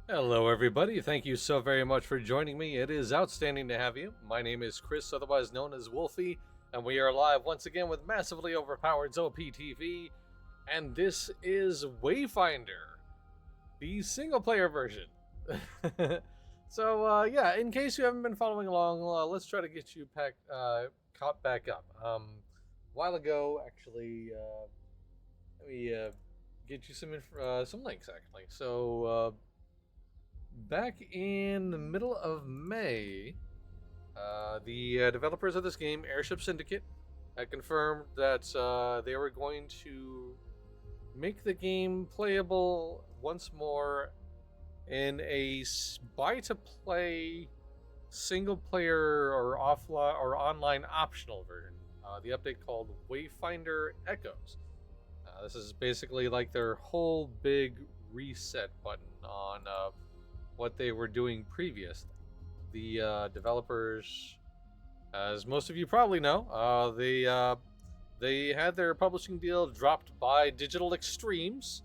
Hello, everybody. Thank you so very much for joining me. It is outstanding to have you. My name is Chris, otherwise known as Wolfie, and we are live once again with massively overpowered OPTV, and this is Wayfinder, the single player version. So, in case you haven't been following along, let's try to get you caught back up. A while ago, actually, let me get you some links, actually. Back in the middle of May, the developers of this game, Airship Syndicate, had confirmed that they were going to make the game playable once more in a buy-to-play single-player or offline or online optional version. The update called Wayfinder Echoes. This is basically like their whole big reset button on what they were doing previously. The developers, as most of you probably know, they had their publishing deal dropped by Digital Extremes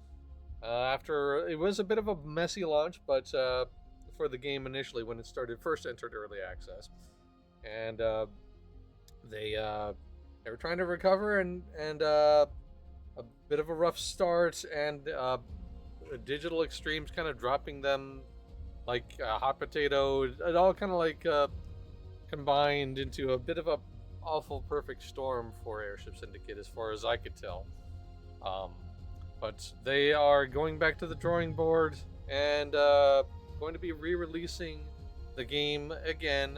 after it was a bit of a messy launch, but for the game initially when it first entered early access, and they were trying to recover and a bit of a rough start, and Digital Extremes kind of dropping them like hot potato. It all kind of like combined into a bit of a awful perfect storm for Airship Syndicate, as far as I could tell. But they are going back to the drawing board and going to be re-releasing the game again,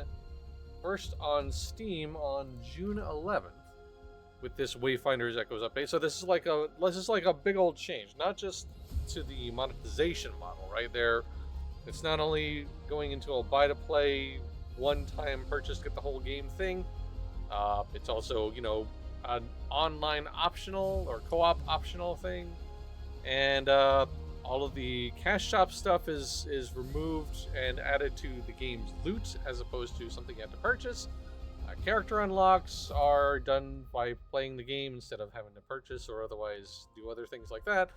first on Steam on June 11th with this Wayfinder's Echoes update. So this is like a big old change, not just to the monetization model, right there. It's not only going into a buy-to-play, one-time purchase, get the whole game thing. It's also, an online optional or co-op optional thing. And all of the cash shop stuff is removed and added to the game's loot, as opposed to something you have to purchase. Character unlocks are done by playing the game instead of having to purchase or otherwise do other things like that.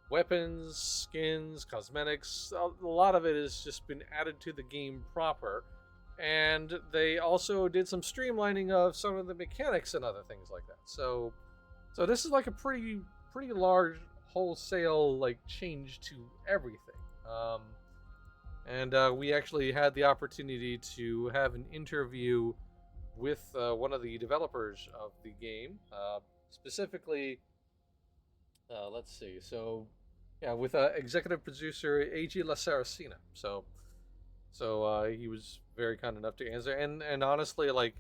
Weapons, skins, cosmetics, a lot of it has just been added to the game proper. And they also did some streamlining of some of the mechanics and other things like that. So this is like a pretty large wholesale like change to everything. And we actually had the opportunity to have an interview with one of the developers of the game, specifically. Let's see. So, yeah, with executive producer A.G. La Saracena. So he was very kind enough to answer. And honestly, like,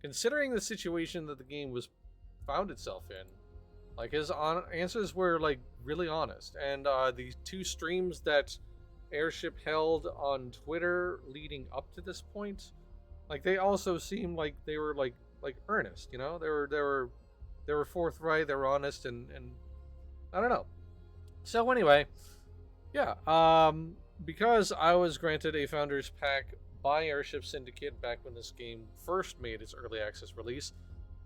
considering the situation that the game was found itself in, like, his answers were like really honest. And the two streams that Airship held on Twitter leading up to this point, like, they also seemed like they were like earnest. They were forthright. They were honest and I don't know. So anyway, yeah, because I was granted a Founders Pack by Airship Syndicate back when this game first made its early access release,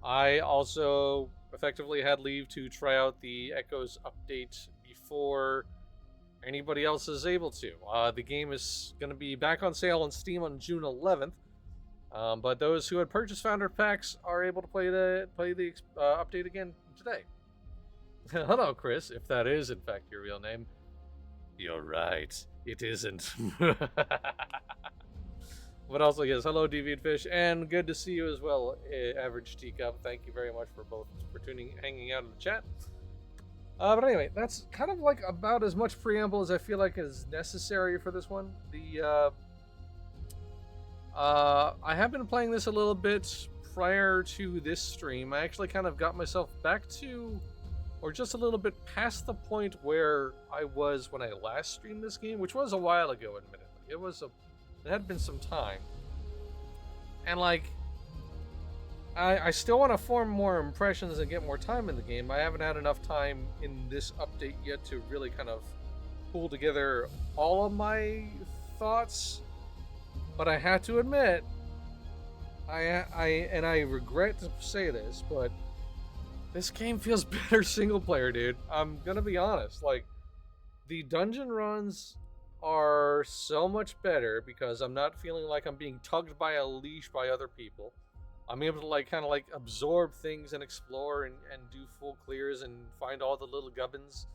I also effectively had leave to try out the Echoes update before anybody else is able to. The game is going to be back on sale on Steam on June 11th, but those who had purchased Founder Packs are able to play the update again today. Hello, Chris, if that is in fact your real name. You're right, it isn't. But also, yes, hello, Deviantfish, and good to see you as well, Average Teacup. Thank you very much for hanging out in the chat. But anyway, that's kind of like about as much preamble as I feel like is necessary for this one. I have been playing this a little bit prior to this stream. I actually kind of got myself back to, or just a little bit past the point where I was when I last streamed this game, which was a while ago, admittedly. It had been some time. And like, I still want to form more impressions and get more time in the game. I haven't had enough time in this update yet to really kind of pull together all of my thoughts. But I have to admit, I regret to say this, but this game feels better single player, dude. I'm gonna be honest. Like, the dungeon runs are so much better because I'm not feeling like I'm being tugged by a leash by other people. I'm able to like kind of like absorb things and explore and do full clears and find all the little gubbins.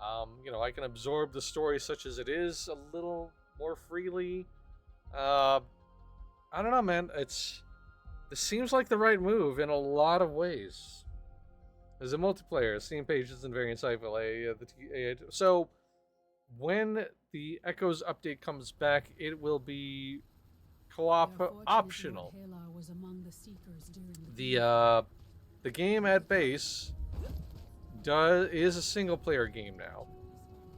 I can absorb the story such as it is a little more freely. Uh, I don't know, man. This seems like the right move in a lot of ways. There's a multiplayer, Steam pages and variant insightful. So when the Echoes update comes back, it will be co-op optional. The game at base is a single player game now.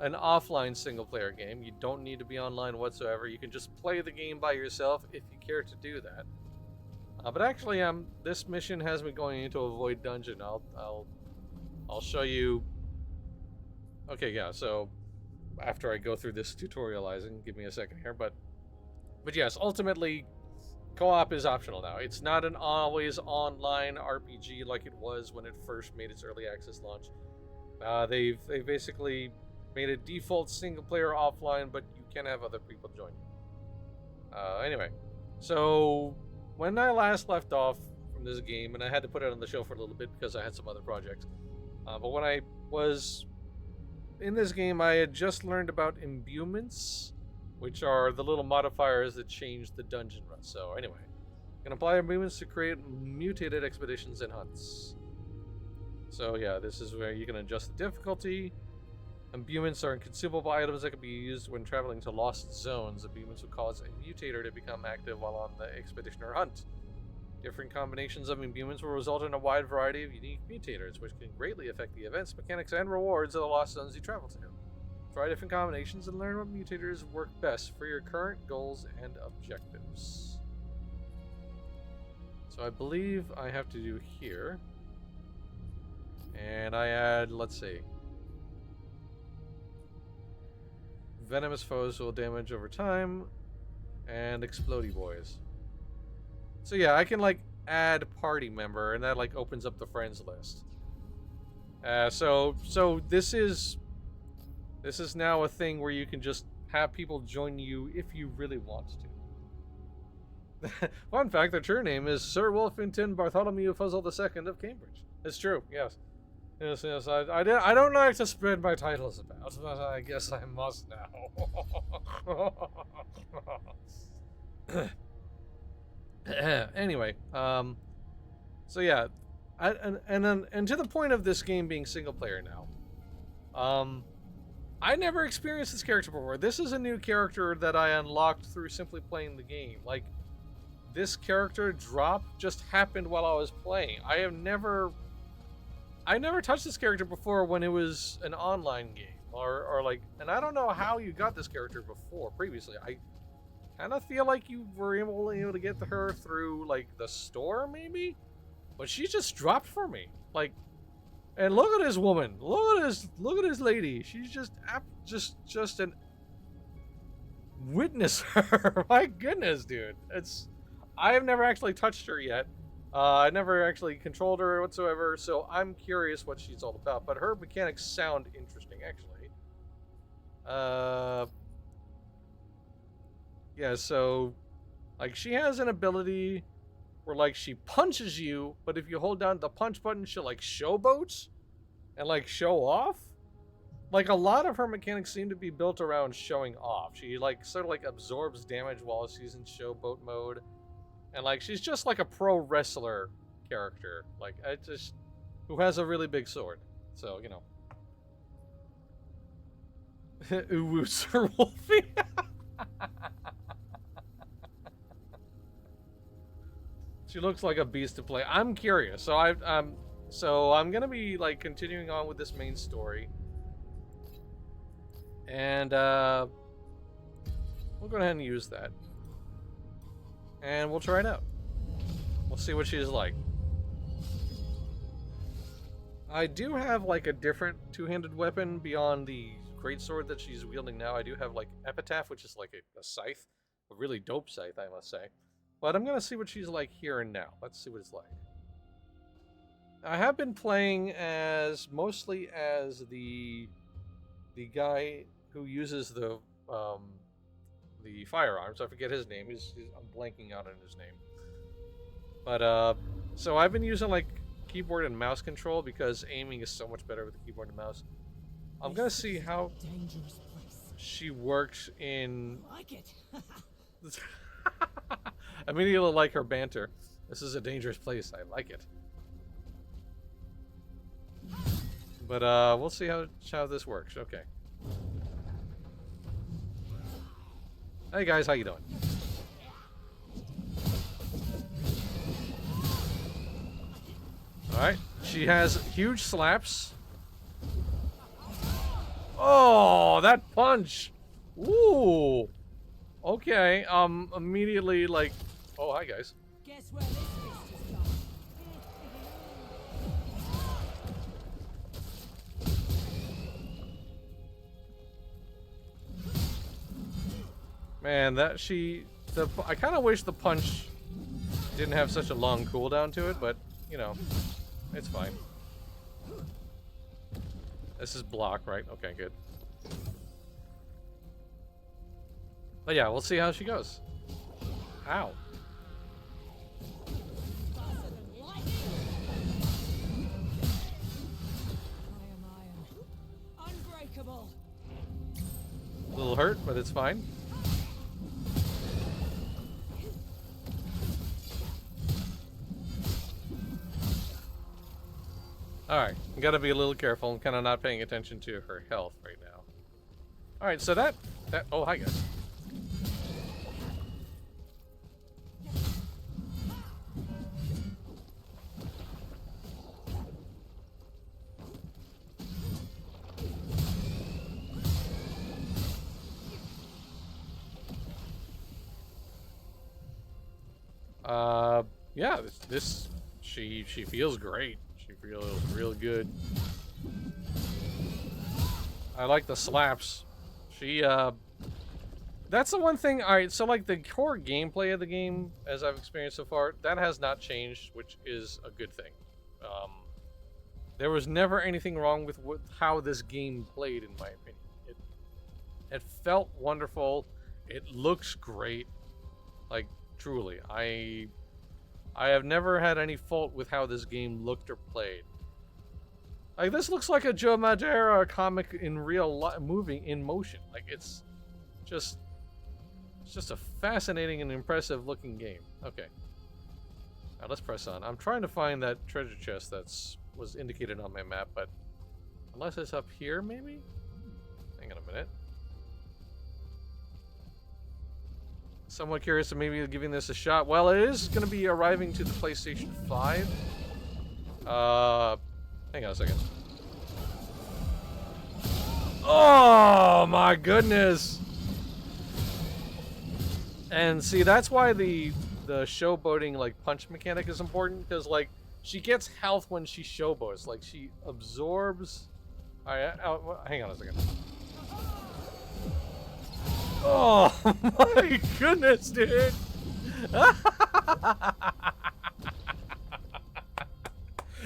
An offline single player game. You don't need to be online whatsoever. You can just play the game by yourself if you care to do that. But actually, this mission has me going into a void dungeon. I'll show you. Okay, yeah. So after I go through this tutorializing, give me a second here. But yes, ultimately, co-op is optional now. It's not an always online RPG like it was when it first made its early access launch. They've basically made a default single player offline, but you can have other people join you. Anyway, so when I last left off from this game, and I had to put it on the shelf for a little bit because I had some other projects, but when I was in this game, I had just learned about imbuements, which are the little modifiers that change the dungeon run. So anyway, you can apply imbuements to create mutated expeditions and hunts. So yeah, this is where you can adjust the difficulty. Imbuements are consumable items that can be used when traveling to lost zones. Imbuements will cause a mutator to become active while on the expedition or hunt. Different combinations of imbuements will result in a wide variety of unique mutators, which can greatly affect the events, mechanics, and rewards of the lost zones you travel to. Try different combinations and learn what mutators work best for your current goals and objectives. So I believe I have to do here. And I add, let's see. Venomous foes will damage over time. And Explodey boys. So yeah, I can like add party member, and that like opens up the friends list. So this is now a thing where you can just have people join you if you really want to. Fun fact, the true name is Sir Wolfington Bartholomew Fuzzle II of Cambridge. It's true, yes. Yes, I don't like to spread my titles about, but I guess I must now. Anyway, so yeah, and to the point of this game being single player now, I never experienced this character before. This is a new character that I unlocked through simply playing the game. Like, this character drop just happened while I was playing. I never touched this character before when it was an online game, or like, and I don't know how you got this character before previously. I kind of feel like you were able to get to her through like the store maybe, but she just dropped for me. Like, and look at this woman, look at this lady. She's just an witness her. My goodness, dude. I have never actually touched her yet. I never actually controlled her whatsoever, so I'm curious what she's all about. But her mechanics sound interesting, actually. Yeah, so, like, she has an ability where, like, she punches you, but if you hold down the punch button, she'll, like, showboat and, like, show off. Like, a lot of her mechanics seem to be built around showing off. She, like, sort of, like, absorbs damage while she's in showboat mode. And, like, she's just like a pro wrestler character. Like, who has a really big sword. So, you know. Ooh, Sir Wolfie. She looks like a beast to play. I'm curious. So I'm gonna be, like, continuing on with this main story. And, we'll go ahead and use that. And we'll try it out. We'll see what she's like. I do have like a different two-handed weapon beyond the greatsword that she's wielding now. I do have like Epitaph, which is like a scythe. A really dope scythe, I must say. But I'm gonna see what she's like here and now. Let's see what it's like. I have been playing mostly as the guy who uses the the firearms. I forget his name. I'm blanking out on his name. But so I've been using like keyboard and mouse control because aiming is so much better with the keyboard and mouse. I'm gonna see how she works in. I like it. I immediately like her banter. This is a dangerous place. I like it. But we'll see how this works. Okay. Hey guys, how you doing? All right. She has huge slaps. Oh, that punch! Ooh. Okay. Immediately like. Oh, hi guys. Guess where this fist has gone. Man, I kind of wish the punch didn't have such a long cooldown to it, but you know, it's fine. This is block, right? Okay, good. But yeah, we'll see how she goes. Ow. Faster than lightning. I am iron. Unbreakable. A little hurt, but it's fine. Alright, gotta be a little careful. I'm kind of not paying attention to her health right now. Alright, so that... Oh, hi guys. Yeah, she feels great. She feels real good. I like the slaps. That's the one thing. Alright, so like the core gameplay of the game, as I've experienced so far, that has not changed, which is a good thing. There was never anything wrong with how this game played, in my opinion. It felt wonderful. It looks great. Like, truly. I have never had any fault with how this game looked or played. Like, this looks like a Joe Madureira comic in moving in motion. Like, it's just a fascinating and impressive looking game. Okay. Now let's press on. I'm trying to find that treasure chest was indicated on my map, but unless it's up here, maybe? Hang on a minute. Somewhat curious to maybe giving this a shot. Well, it is going to be arriving to the PlayStation 5. Hang on a second. Oh my goodness! And see, that's why the showboating like punch mechanic is important, because like she gets health when she showboats. Like she absorbs. All right, hang on a second. Oh my goodness, dude!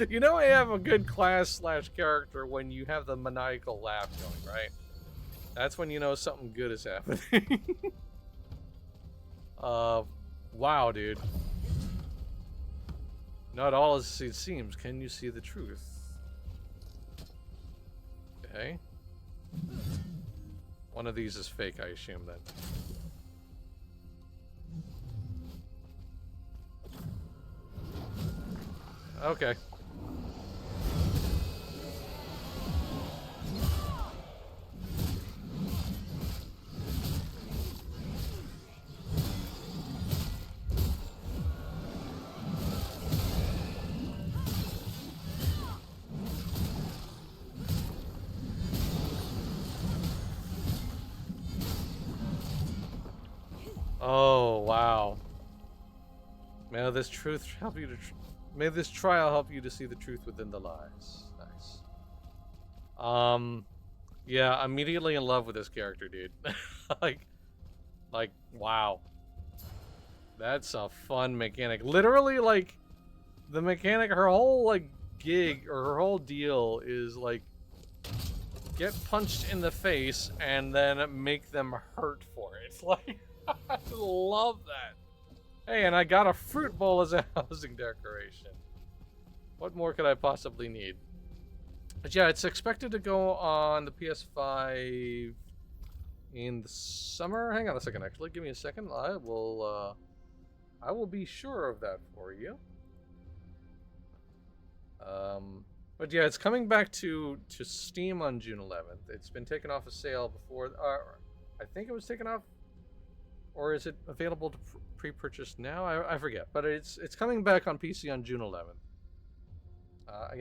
You know I have a good class/character when you have the maniacal laugh going, right? That's when you know something good is happening. Wow, dude. Not all as it seems. Can you see the truth? Okay. One of these is fake, I assume, then. Okay. Oh, wow. May this truth help you to... May this trial help you to see the truth within the lies. Nice. Yeah, immediately in love with this character, dude. like, wow. That's a fun mechanic. Literally, like, the mechanic, her whole, like, gig, or her whole deal is, like, get punched in the face and then make them hurt for it. Like, I love that. Hey, and I got a fruit bowl as a housing decoration. What more could I possibly need? But yeah, it's expected to go on the PS5 in the summer. Hang on a second, actually. Give me a second. I will be sure of that for you. But yeah, it's coming back to Steam on June 11th. It's been taken off of sale before. I think it was taken off, or is it available to pre-purchase now? I forget. But it's coming back on PC on June 11th.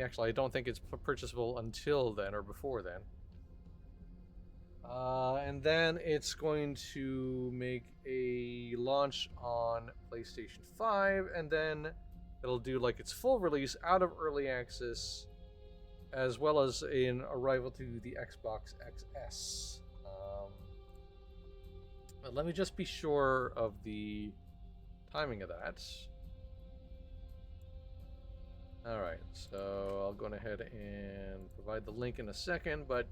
Actually, I don't think it's purchasable until then or before then. And then it's going to make a launch on PlayStation 5, and then it'll do like its full release out of early access, as well as an arrival to the Xbox XS. But let me just be sure of the timing of that. Alright, so I'll go ahead and provide the link in a second, but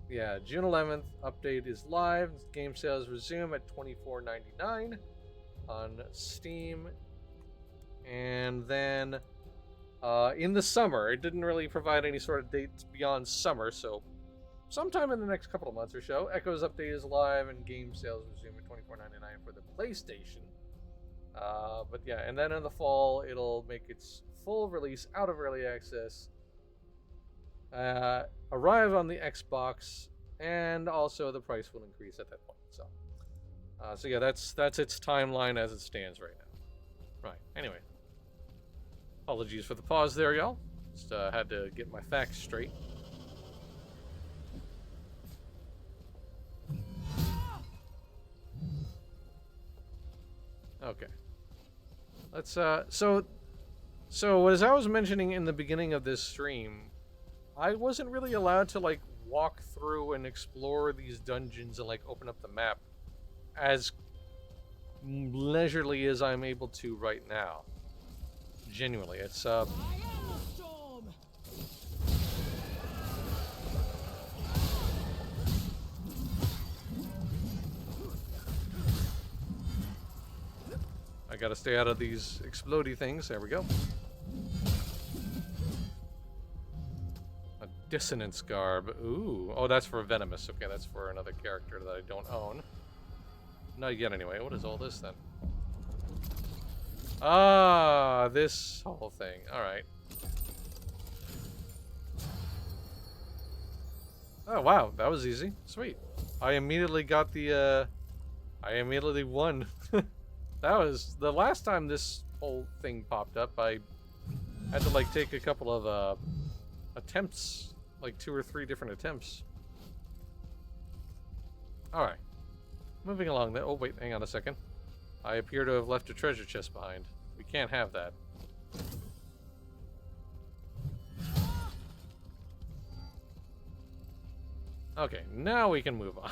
yeah, June 11th, update is live. Game sales resume at $24.99 on Steam. And then in the summer, it didn't really provide any sort of dates beyond summer, so sometime in the next couple of months or so, Echo's update is live and game sales resume at $24.99 for the PlayStation. But yeah, and then in the fall, it'll make its full release out of early access, arrive on the Xbox, and also the price will increase at that point. So yeah, that's its timeline as it stands right now. Right. Anyway, apologies for the pause there, y'all. Just had to get my facts straight. Okay. Let's so as I was mentioning in the beginning of this stream, I wasn't really allowed to like walk through and explore these dungeons and like open up the map as leisurely as I'm able to right now. Genuinely, it's I gotta stay out of these explodey things. There we go. A dissonance garb. Ooh. Oh, that's for Venomous. Okay, that's for another character that I don't own. Not yet, anyway. What is all this, then? Ah, this whole thing. Alright. Oh, wow. That was easy. Sweet. I immediately got the, I immediately won. That was the last time this whole thing popped up. I had to like take a couple of attempts, like 2 or 3 different attempts. All right, moving along. Oh wait, hang on a second. I appear to have left a treasure chest behind. We can't have that. Okay, now we can move on.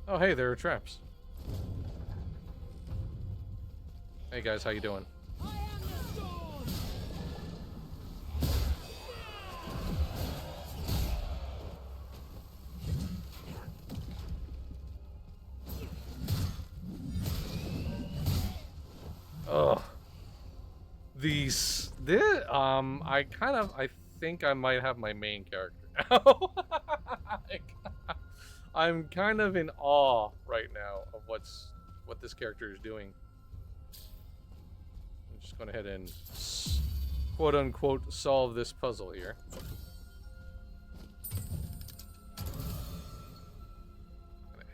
Oh, hey, there are traps. Hey guys, how you doing? I am the storm. Ugh. I think I might have my main character now. I'm kind of in awe right now of what this character is doing. I'm just going ahead and quote unquote solve this puzzle here.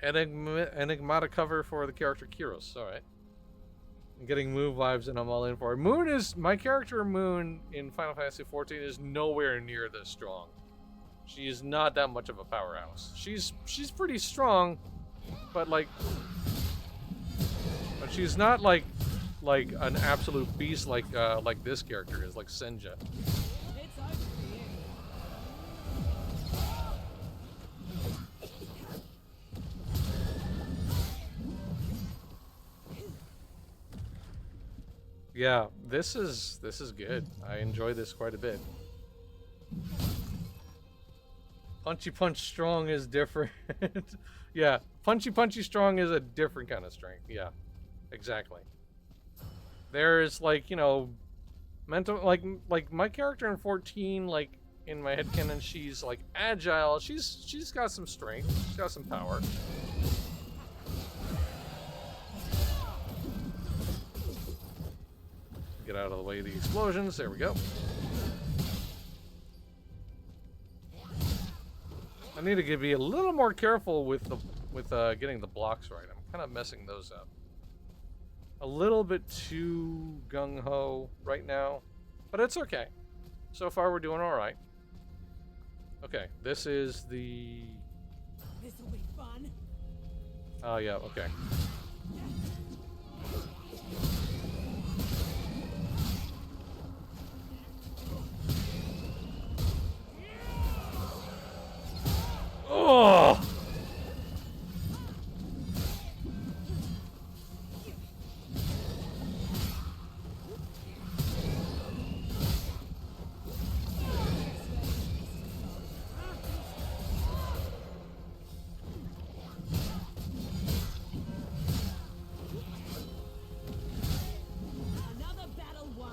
Enigmata cover for the character Kyros. Alright. I'm getting Moon vibes and I'm all in for it. My character Moon in Final Fantasy XIV is nowhere near this strong. She is not that much of a powerhouse. She's pretty strong, but she's not like an absolute beast like this character is, like Senja. It's over for you. Yeah, this is good. I enjoy this quite a bit. Punchy punch strong is different. Yeah, punchy strong is a different kind of strength. Yeah, exactly. There's like, you know, mental like my character in 14, like in my headcanon, she's like agile. She's got some strength. She's got some power. Get out of the way of the explosions. There we go. I need to be a little more careful with getting the blocks right. I'm kind of messing those up. A little bit too gung-ho right now, but it's okay. So far, we're doing all right. Okay, this is the... This'll be fun. Oh, yeah, okay. Oh! Another battle won.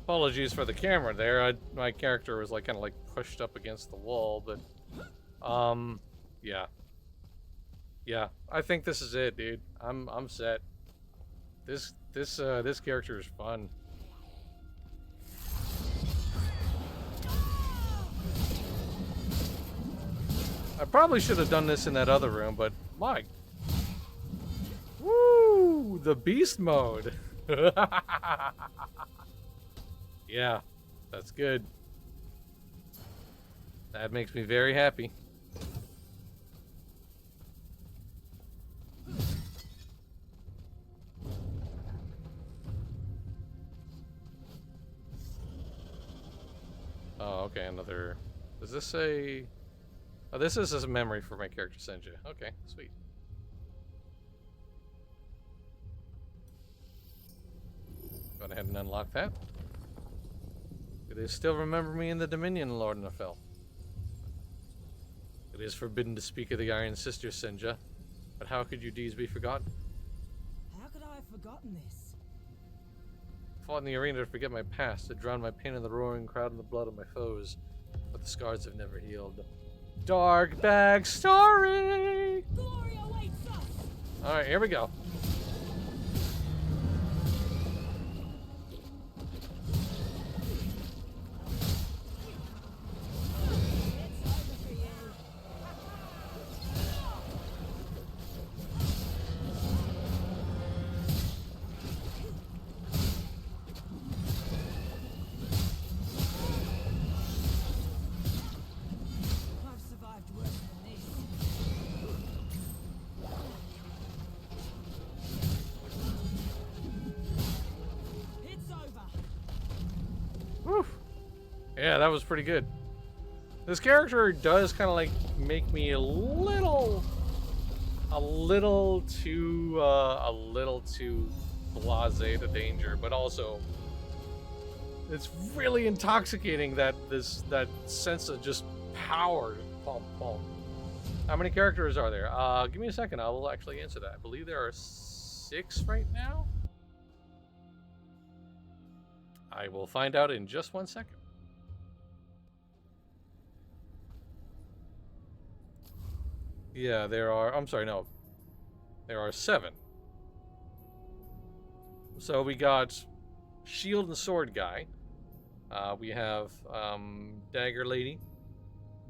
Apologies for the camera there. My character was like kind of like pushed up against the wall, but yeah. Yeah, I think this is it, dude. I'm set. This character is fun. I probably should have done this in that other room, but my... Woo! The beast mode. Yeah, that's good. That makes me very happy. Oh, okay, another... Does this say... Oh, this is a memory for my character, Senja. Okay, sweet. Go ahead and unlock that. Do they still remember me in the Dominion, Lord Nefel? It is forbidden to speak of the Iron Sister, Senja, but how could your deeds be forgotten? How could I have forgotten this? I fought in the arena to forget my past, to drown my pain in the roaring crowd and the blood of my foes, but the scars have never healed. Dark bag story! Glory awaits us! Alright, here we go. It's over for you. I've survived worse than this. It's over. Whew. Yeah, that was pretty good. This character does kind of like make me a little too blasé to danger, but also it's really intoxicating that sense of just power. Pump. How many characters are there? Give me a second. I will actually answer that. I believe there are 6 right now. I will find out in just 1 second. Yeah, there are. I'm sorry, no. There are 7. So we got Shield and Sword guy. We have Dagger Lady.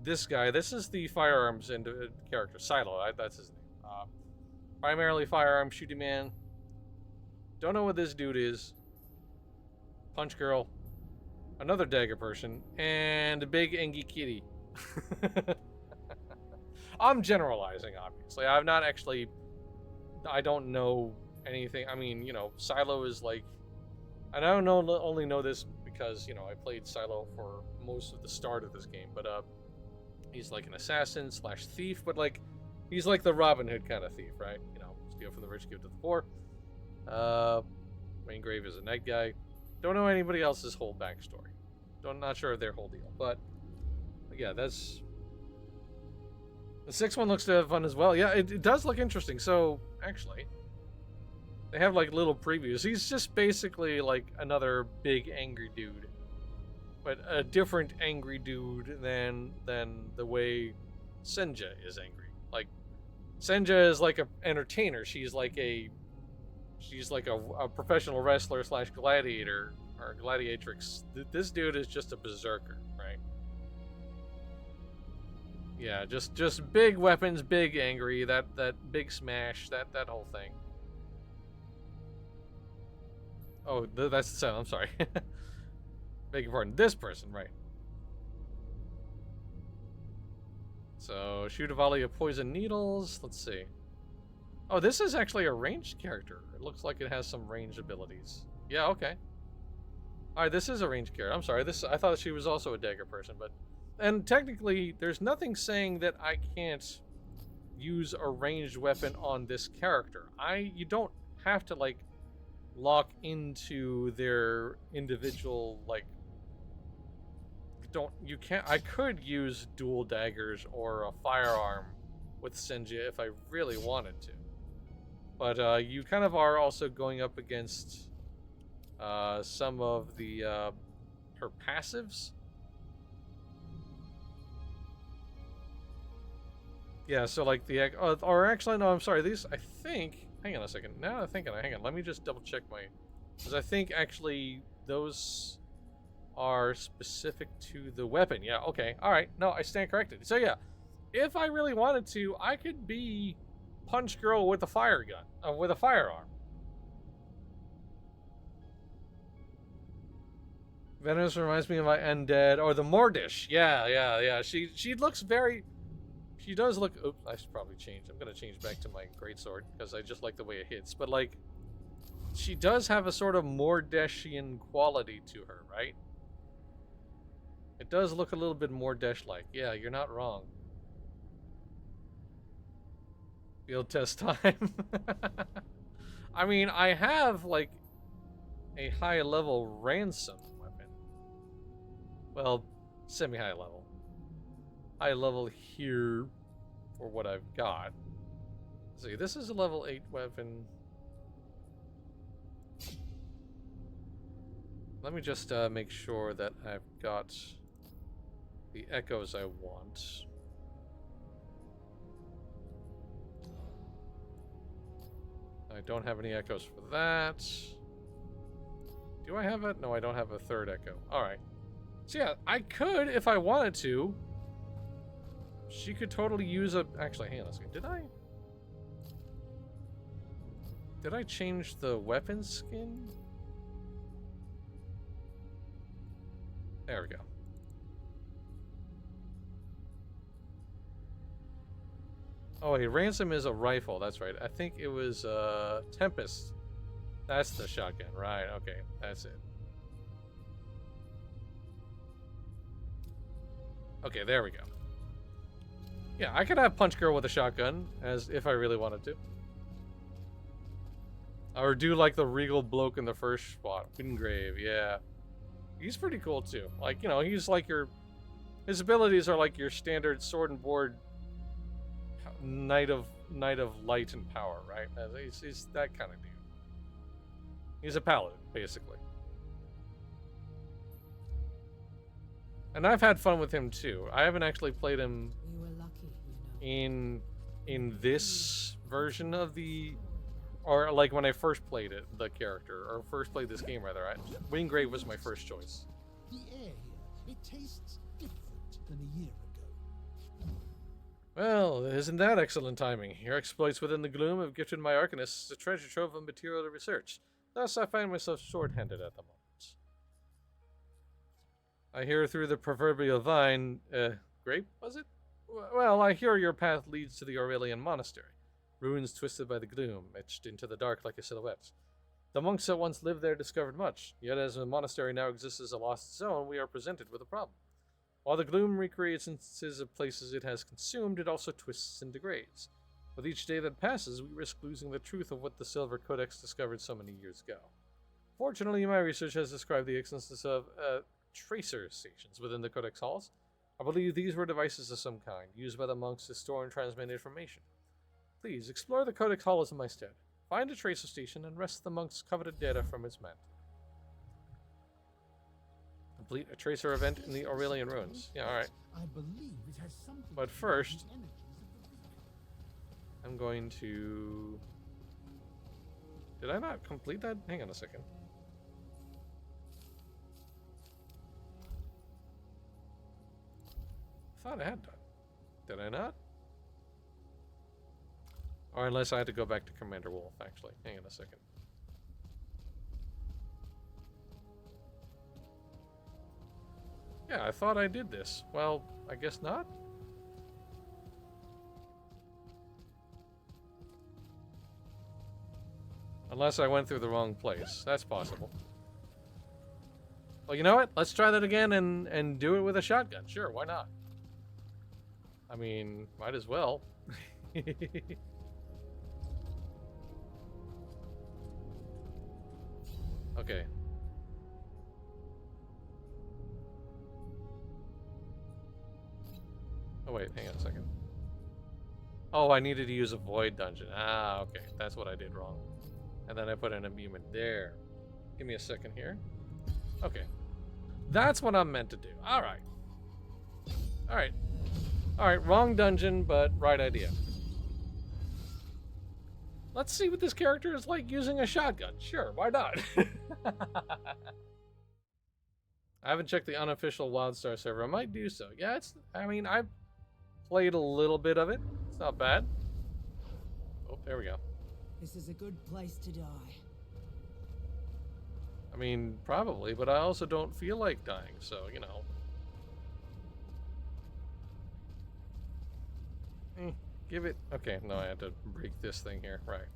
This guy. This is the firearms and character. Silo. That's his name. Primarily firearm shooting man. Don't know what this dude is. Punch girl. Another dagger person. And a big Engi kitty. I'm generalizing, obviously. I've not actually... I don't know anything. I mean, you know, Silo is like... And I don't know, only know this because, you know, I played Silo for most of the start of this game. But he's like an assassin slash thief. But like, he's like the Robin Hood kind of thief, right? You know, steal from the rich, give to the poor. Waingrave is a night guy. Don't know anybody else's whole backstory. Not sure of their whole deal, but yeah, that's the sixth one looks to have fun as well. Yeah, it does look interesting. So actually, they have like little previews. He's just basically like another big angry dude, but a different angry dude than the way Senja is angry. Like Senja is like a entertainer. She's like a professional wrestler slash gladiator or gladiatrix. This dude is just a berserker, right? Yeah, just big weapons, big angry, that big smash, that whole thing. Oh, that's the sound. I'm sorry. Beg your pardon. This person, right? So shoot a volley of poison needles. Let's see. Oh, this is actually a ranged character. It looks like it has some ranged abilities. Yeah, okay. Alright, this is a ranged character. I'm sorry, I thought she was also a dagger person, but... And technically, there's nothing saying that I can't use a ranged weapon on this character. You don't have to, like, lock into their individual, like... I could use dual daggers or a firearm with Senja if I really wanted to. But you kind of are also going up against some of the her passives. Yeah, so like or actually no, I'm sorry. These I think. Hang on a second. Now I'm thinking. Hang on. Let me just double check because I think actually those are specific to the weapon. Yeah. Okay. All right. No, I stand corrected. So yeah, if I really wanted to, I could be Punch Girl with a fire gun, with a firearm. Venice reminds me of my Undead or the Mordish. Yeah. She looks very. She does look. Oops, I should probably change. I'm gonna change back to my greatsword because I just like the way it hits. But like, she does have a sort of Mordeshian quality to her, right? It does look a little bit Mordesh-like. Yeah, you're not wrong. Field test time. I mean, I have like a high level ransom weapon. Well, semi-high level. High level here for what I've got. Let's see, this is a level 8 weapon. Let me just make sure that I've got the echoes I want. I don't have any echoes for that. Do I have it? No, I don't have a third echo. Alright. So yeah, I could, if I wanted to. She could totally use a... Actually, hang on a second. Did I change the weapon skin? There we go. Oh wait, Ransom is a rifle, that's right. I think it was Tempest. That's the shotgun, right, okay, that's it. Okay, there we go. Yeah, I could have Punch Girl with a shotgun, as if I really wanted to. Or do like the Regal bloke in the first spot. Wingrave, yeah. He's pretty cool too. Like, you know, he's like his abilities are like your standard sword and board knight of light and power, right? He's that kind of dude. He's a paladin, basically. And I've had fun with him too. I haven't actually played him in this version of the, or like when I first played it, the character, or first played this game rather. Wingrave was my first choice. The air here, it tastes different than a year ago. Well, isn't that excellent timing? Your exploits within the gloom have gifted my arcanists a treasure trove of material to research. Thus, I find myself short-handed at the moment. I hear through the proverbial vine, grape, was it? Well, I hear your path leads to the Aurelian Monastery. Ruins twisted by the gloom, etched into the dark like a silhouette. The monks that once lived there discovered much, yet as the monastery now exists as a lost zone, we are presented with a problem. While the gloom recreates instances of places it has consumed, it also twists and degrades. With each day that passes, we risk losing the truth of what the Silver Codex discovered so many years ago. Fortunately, my research has described the existence of tracer stations within the Codex halls. I believe these were devices of some kind, used by the monks to store and transmit information. Please, explore the Codex halls in my stead. Find a tracer station and wrest the monk's coveted data from its mantle. Complete a tracer event in the Aurelian ruins. Yeah, alright. I believe it has something But to do first, with the energies of the river. I'm going to... Did I not complete that? Hang on a second. I thought I had done. Did I not? Or unless I had to go back to Commander Wolf, actually. Hang on a second. Yeah, I thought I did this. Well, I guess not. Unless I went through the wrong place. That's possible. Well, you know what? Let's try that again and do it with a shotgun. Sure, why not? I mean, might as well. Okay. Oh wait, hang on a second. Oh, I needed to use a void dungeon. Ah, okay. That's what I did wrong. And then I put an imbuement there. Give me a second here. Okay. That's what I'm meant to do. Alright. Alright. Alright, wrong dungeon, but right idea. Let's see what this character is like using a shotgun. Sure, why not? I haven't checked the unofficial WildStar server. I might do so. Yeah, I mean, I've played a little bit of it. It's not bad. Oh, there we go. This is a good place to die. I mean, probably, but I also don't feel like dying, so, you know. Give it... Okay, no, I had to break this thing here. Right.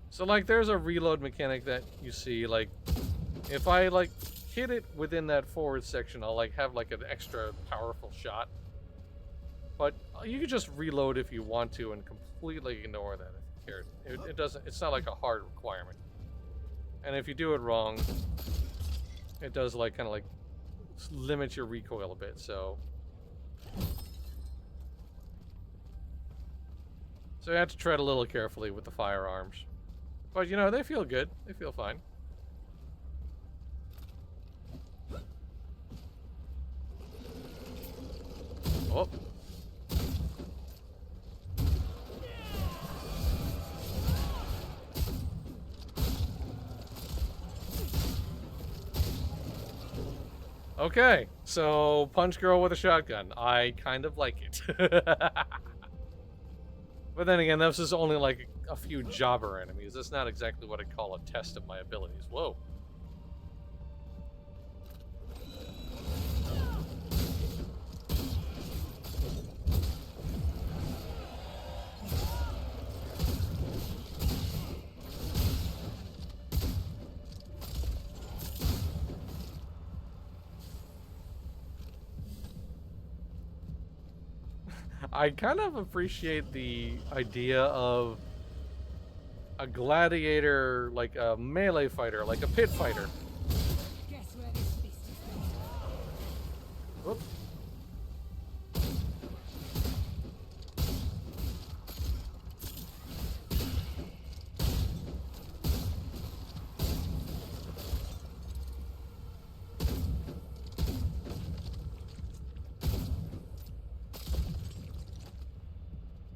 So, like, there's a reload mechanic that you see, like, if I, like, hit it within that forward section, I'll, like, have, like, an extra powerful shot. But you can just reload if you want to and completely ignore that if you care. It doesn't... It's not, like, a hard requirement. And if you do it wrong, it does, like, kind of, like, limit your recoil a bit, so you have to tread a little carefully with the firearms. But, you know, they feel good. They feel fine. Oh. Okay, so punch girl with a shotgun. I kind of like it. But then again, this is only like a few jobber enemies. That's not exactly what I'd call a test of my abilities. Whoa. I kind of appreciate the idea of a gladiator, like a melee fighter, like a pit fighter. Guess where this beast is going? Whoop.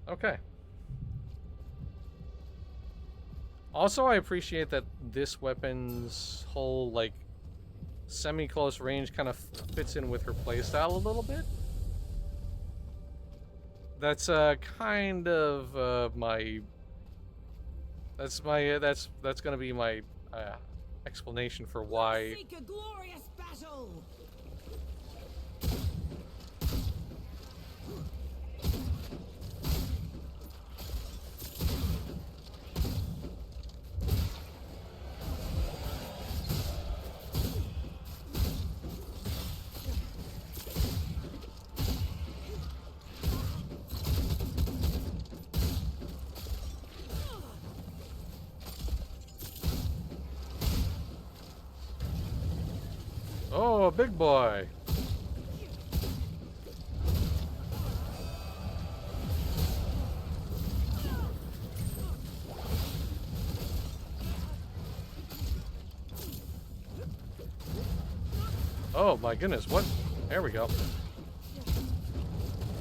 Okay. Also, I appreciate that this weapon's whole, like, semi-close range kind of fits in with her playstyle a little bit. That's kind of my... That's gonna be my explanation for why... Seek a glorious battle! big boy. Oh my goodness, what? There we go.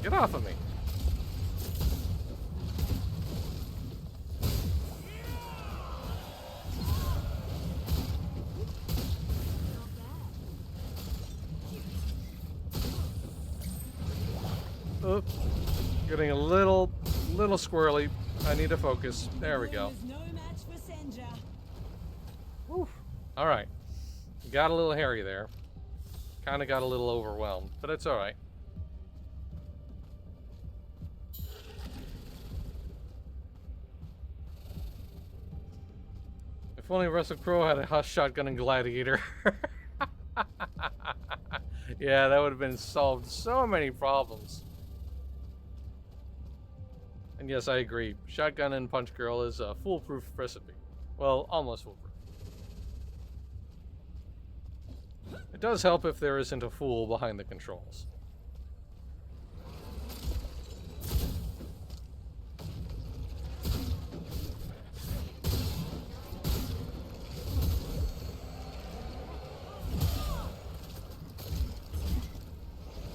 Get off of me. Oh, getting a little squirrely. I need to focus. There we go. No match for Senja. Whew. All right. Got a little hairy there. Kind of got a little overwhelmed, but it's all right. If only Russell Crowe had a Hush shotgun and gladiator. Yeah, that would have been solved so many problems. And yes, I agree. Shotgun and Punch Girl is a foolproof recipe. Well, almost foolproof. It does help if there isn't a fool behind the controls.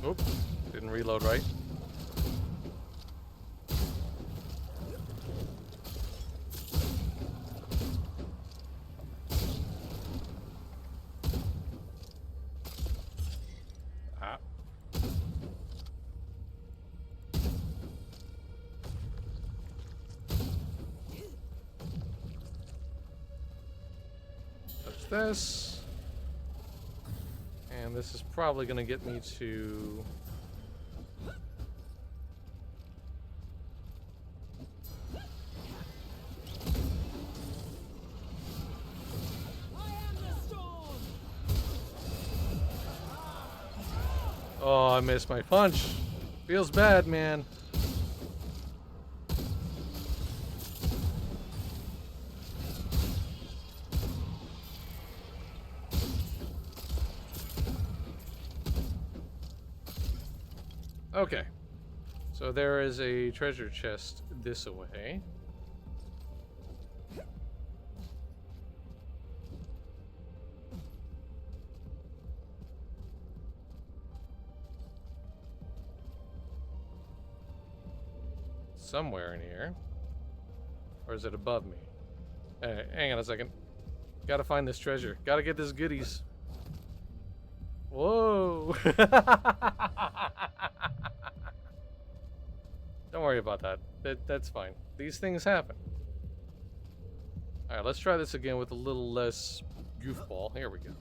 Oop, didn't reload right. Ah. Touch this. And this is probably going to get me to... Oh, I missed my punch. Feels bad, man. Okay. So there is a treasure chest this way. Somewhere in here. Or is it above me? Hey, hang on a second. Gotta find this treasure. Gotta get this goodies. Whoa! Don't worry about that. That's fine. These things happen. Alright, let's try this again with a little less goofball. Here we go.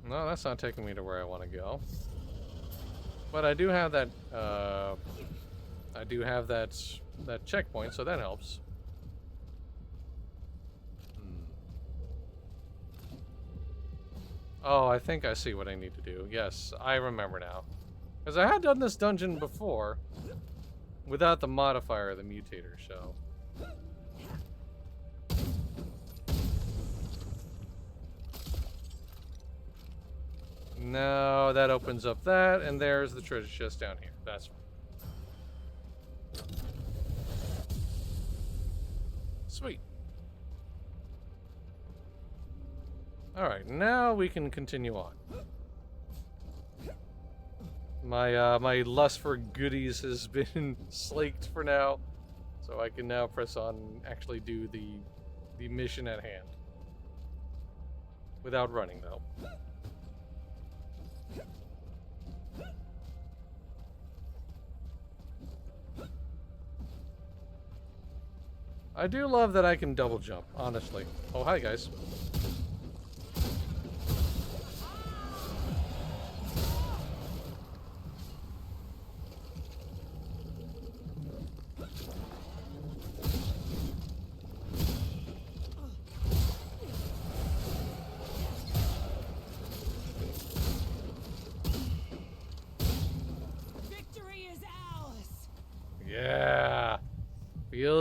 No, that's not taking me to where I want to go. But I do have that, that checkpoint, so that helps. Oh, I think I see what I need to do. Yes, I remember now. Because I had done this dungeon before without the modifier, the mutator, so... No, that opens up that, and there's the treasure chest down here. That's right. Sweet. Alright, now we can continue on. My lust for goodies has been slaked for now, so I can now press on and actually do the mission at hand. Without running, though. I do love that I can double jump, honestly. Oh, hi, guys.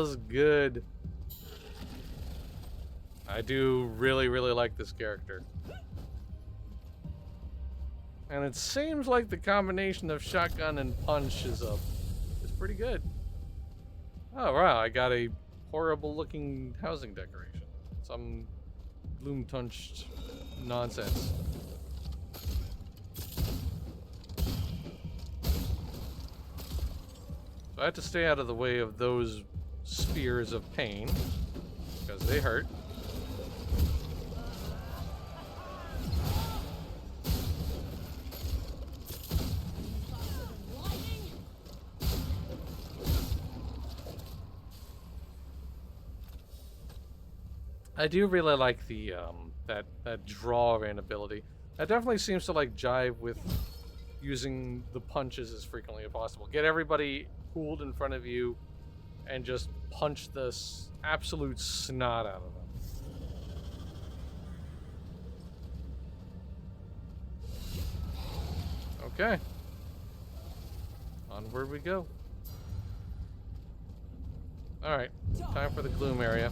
feels good. I do really, really like this character. And it seems like the combination of shotgun and punch is pretty good. Oh wow, I got a horrible looking housing decoration. Some gloom tunched nonsense. So I have to stay out of the way of those spears of pain, because they hurt. I do really like the that draw in ability. That definitely seems to like jive with using the punches as frequently as possible. Get everybody pooled in front of you and just punch this absolute snot out of them. Okay. Onward we go. Alright, time for the gloom area.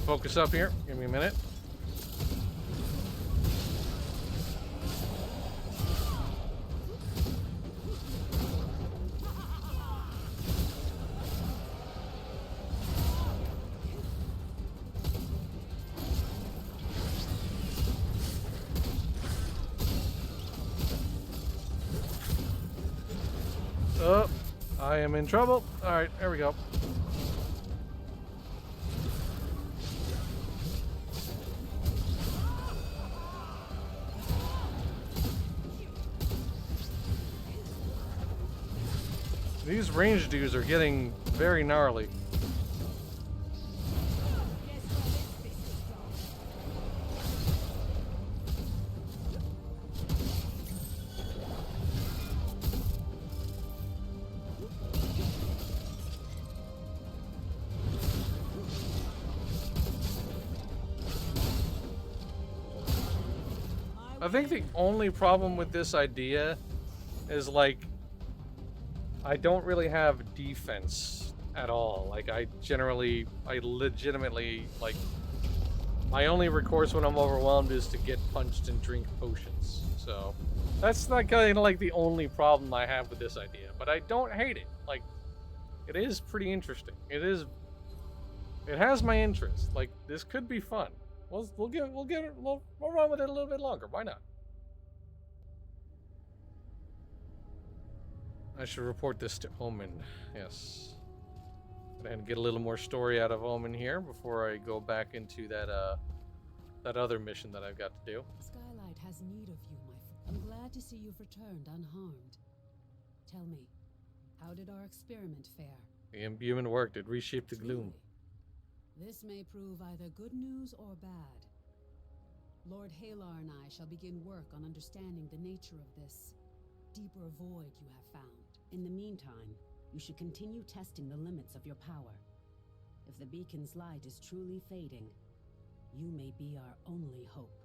Focus up here. Give me a minute. Oh, I am in trouble. All right, there we go. These range dudes are getting very gnarly. I think the only problem with this idea is like I don't really have defense at all. Like I legitimately, like, my only recourse when I'm overwhelmed is to get punched and drink potions. So that's not kind of like the only problem I have with this idea, but I don't hate it. Like, it is pretty interesting. It has my interest. Like, this could be fun. We'll run with it a little bit longer. Why not? I should report this to Omen. Yes. Go ahead and get a little more story out of Omen here before I go back into that that other mission that I've got to do. Skylight has need of you, my friend. I'm glad to see you've returned unharmed. Tell me, how did our experiment fare? The imbuement worked. It reshaped the gloom. Truly. This may prove either good news or bad. Lord Halar and I shall begin work on understanding the nature of this deeper void you have found. In the meantime, you should continue testing the limits of your power. If the beacon's light is truly fading, you may be our only hope.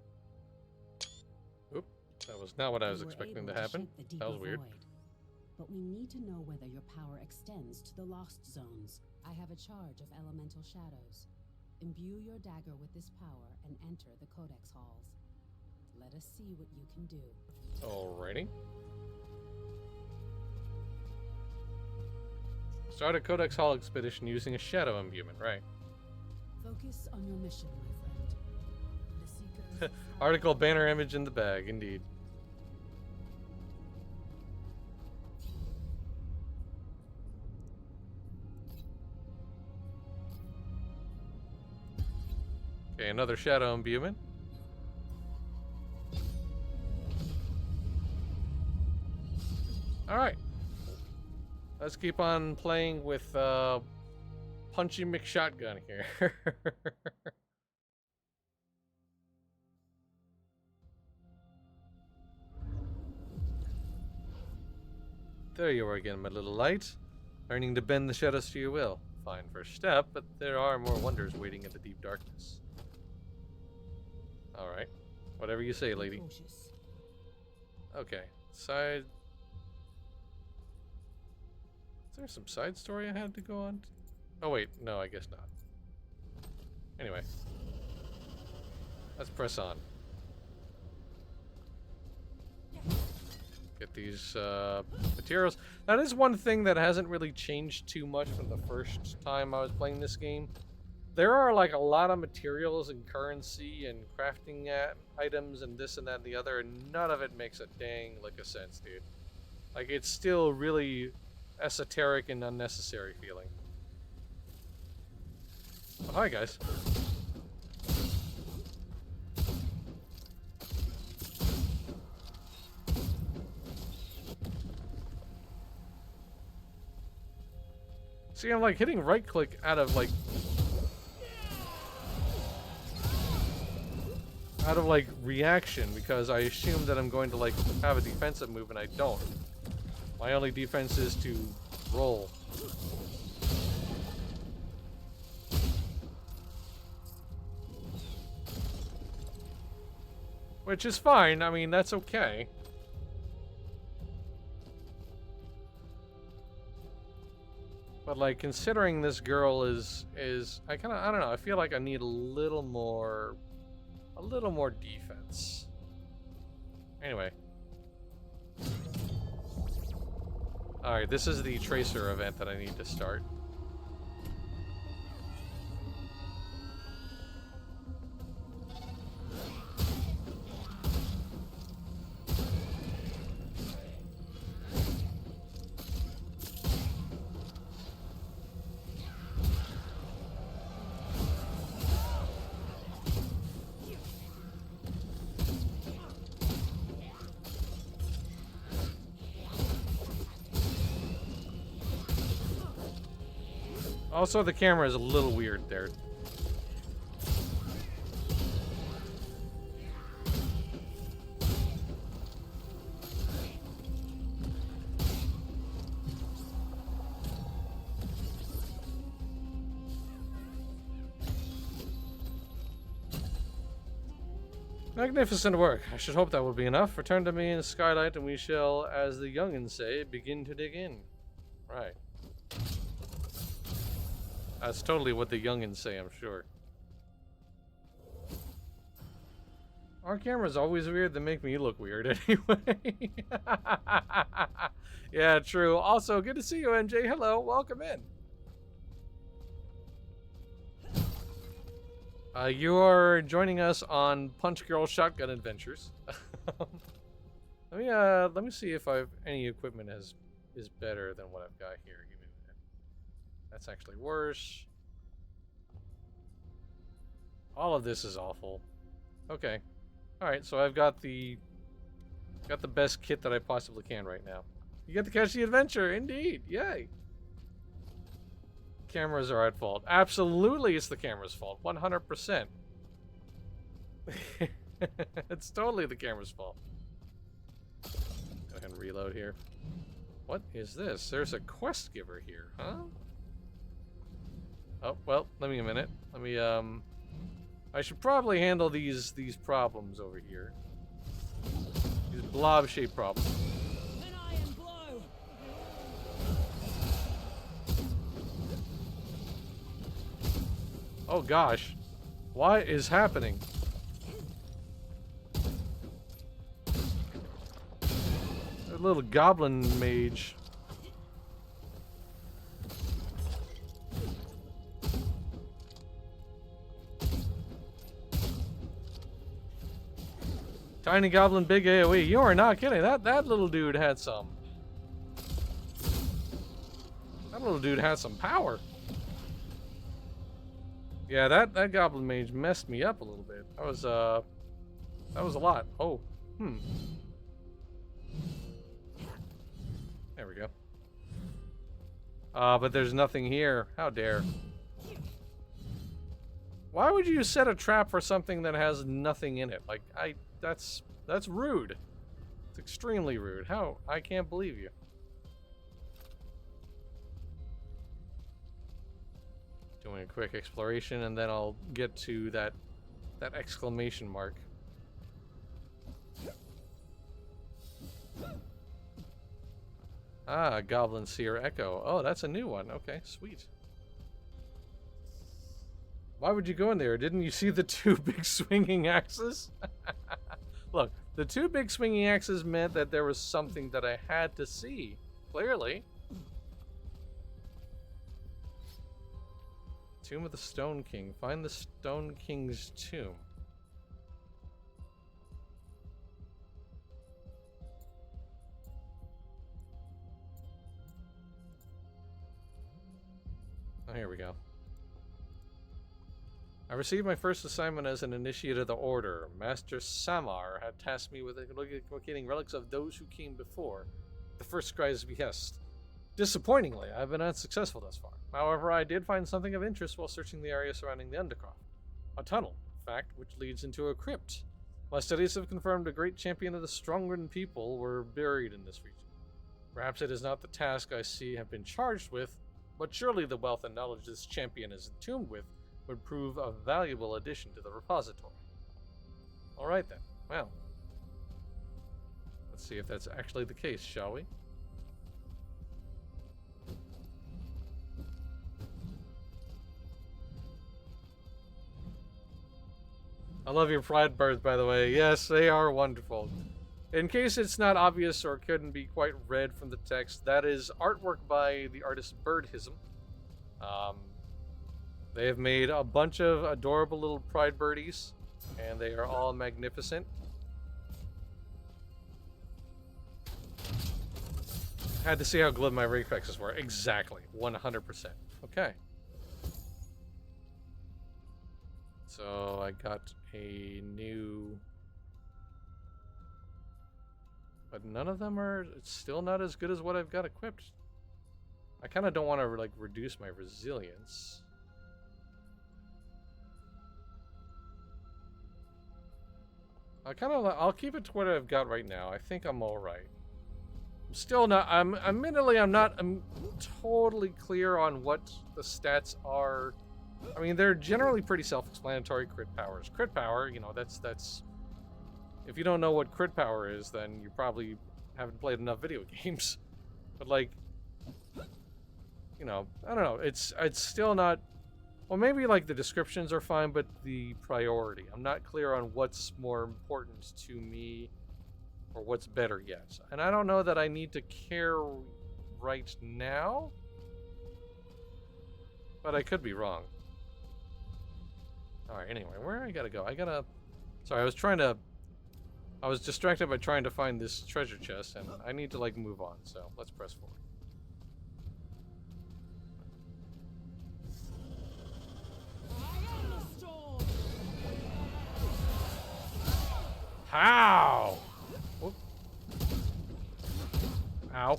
Oop, that was not what I was expecting to happen. That was weird. Void. But we need to know whether your power extends to the lost zones. I have a charge of elemental shadows. Imbue your dagger with this power and enter the Codex halls. Let us see what you can do. Alrighty. Start a Codex Hall expedition using a shadow imbuement, right? Focus on your mission, my friend. The Seekers... Article banner image in the bag, indeed. Okay, another shadow imbuement. Alright. Let's keep on playing with punchy McShotgun here. There you are again, my little light. Learning to bend the shadows to your will. Fine first step, but there are more wonders waiting in the deep darkness. Alright. Whatever you say, lady. Cautious. Okay. Side... Is there some side story I had to go on? Oh wait, no, I guess not. Anyway. Let's press on. Get these materials. That is one thing that hasn't really changed too much from the first time I was playing this game. There are like a lot of materials and currency and crafting items and this and that and the other, and none of it makes a dang lick of sense, dude. Like, it's still really esoteric and unnecessary feeling. Oh, hi, guys. See, I'm like hitting right click out of like reaction because I assume that I'm going to like have a defensive move and I don't. My only defense is to roll. Which is fine, I mean, that's okay. But like, considering this girl is I don't know, I feel like I need a little more defense. Anyway. Alright, this is the Tracer event that I need to start. Also, the camera is a little weird there. Magnificent work. I should hope that will be enough. Return to me in the skylight and we shall, as the youngins say, begin to dig in. Right. That's totally what the youngins say, I'm sure. Our cameras always weird. They make me look weird anyway. Yeah, true. Also, good to see you, MJ. Hello, welcome in. You are joining us on Punch Girl Shotgun Adventures. Let me see if any equipment is better than what I've got here. Give me a minute. That's actually worse. All of this is awful. Okay. Alright, so I've got the best kit that I possibly can right now. You get to catch the adventure, indeed. Yay. Cameras are at fault. Absolutely it's the camera's fault. 100%. It's totally the camera's fault. Go ahead and reload here. What is this? There's a quest giver here, huh? Oh, well, let me a minute. Let me, I should probably handle these problems over here. These blob-shaped problems. An iron blow. Oh gosh. What is happening? A little goblin mage. Tiny goblin, big AoE. You are not kidding. That little dude had some. That little dude had some power. Yeah, that goblin mage messed me up a little bit. That was a lot. Oh, There we go. But there's nothing here. How dare. Why would you set a trap for something that has nothing in it? Like, that's rude. It's extremely rude. How? I can't believe you. Doing a quick exploration, and then I'll get to that exclamation mark. Ah, Goblin Seer Echo. Oh, that's a new one. Okay, sweet. Why would you go in there? Didn't you see the two big swinging axes? Look, the two big swinging axes meant that there was something that I had to see. Clearly. Tomb of the Stone King. Find the Stone King's tomb. Oh, here we go. I received my first assignment as an initiate of the Order. Master Samar had tasked me with locating relics of those who came before. The first scribe's behest. Disappointingly, I've been unsuccessful thus far. However, I did find something of interest while searching the area surrounding the Undercroft. A tunnel, in fact, which leads into a crypt. My studies have confirmed a great champion of the Strongren people were buried in this region. Perhaps it is not the task I see have been charged with, but surely the wealth and knowledge this champion is entombed with would prove a valuable addition to the repository. Alright then, well. Let's see if that's actually the case, shall we? I love your pride birds, by the way. Yes, they are wonderful. In case it's not obvious or couldn't be quite read from the text, that is artwork by the artist Birdhism. They have made a bunch of adorable little pride birdies, and they are all magnificent. Had to see how good my reflexes were. Exactly. 100%. Okay. So I got a new... But none of them are... It's still not as good as what I've got equipped. I kind of don't want to, like, reduce my resilience. I'll keep it to what I've got right now. I think I'm alright. I'm still not... I'm totally clear on what the stats are. I mean, they're generally pretty self-explanatory. Crit powers. Crit power, you know, that's... If you don't know what crit power is, then you probably haven't played enough video games. But, like... You know, I don't know. It's still not... Well, maybe, like, the descriptions are fine, but the priority. I'm not clear on what's more important to me or what's better yet. And I don't know that I need to care right now. But I could be wrong. Alright, anyway, where I gotta go? Sorry, I was distracted by trying to find this treasure chest, and I need to, like, move on, so let's press forward. How? Whoop. Ow.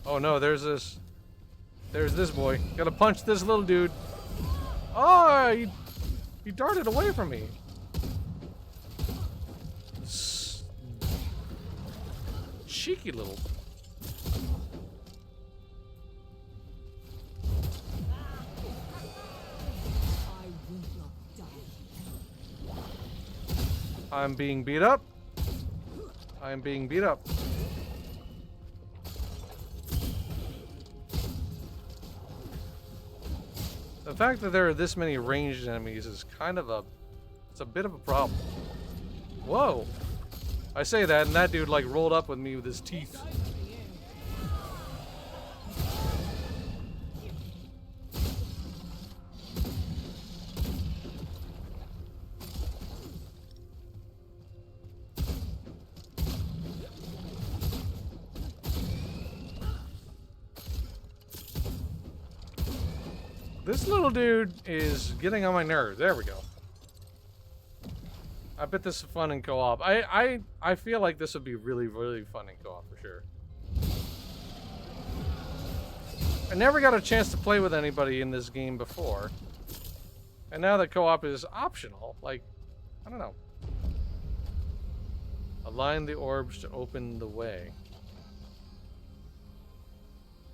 Oh no, there's this boy. Gotta punch this little dude. Oh, he darted away from me. Cheeky little. I'm being beat up. I'm being beat up. The fact that there are this many ranged enemies is kind of it's a bit of a problem. Whoa. I say that, and that dude, like, rolled up with me with his teeth. This little dude is getting on my nerves. There we go. I bet this is fun in co-op. I feel like this would be really, really fun in co-op for sure. I never got a chance to play with anybody in this game before. And now that co-op is optional, like, I don't know. Align the orbs to open the way.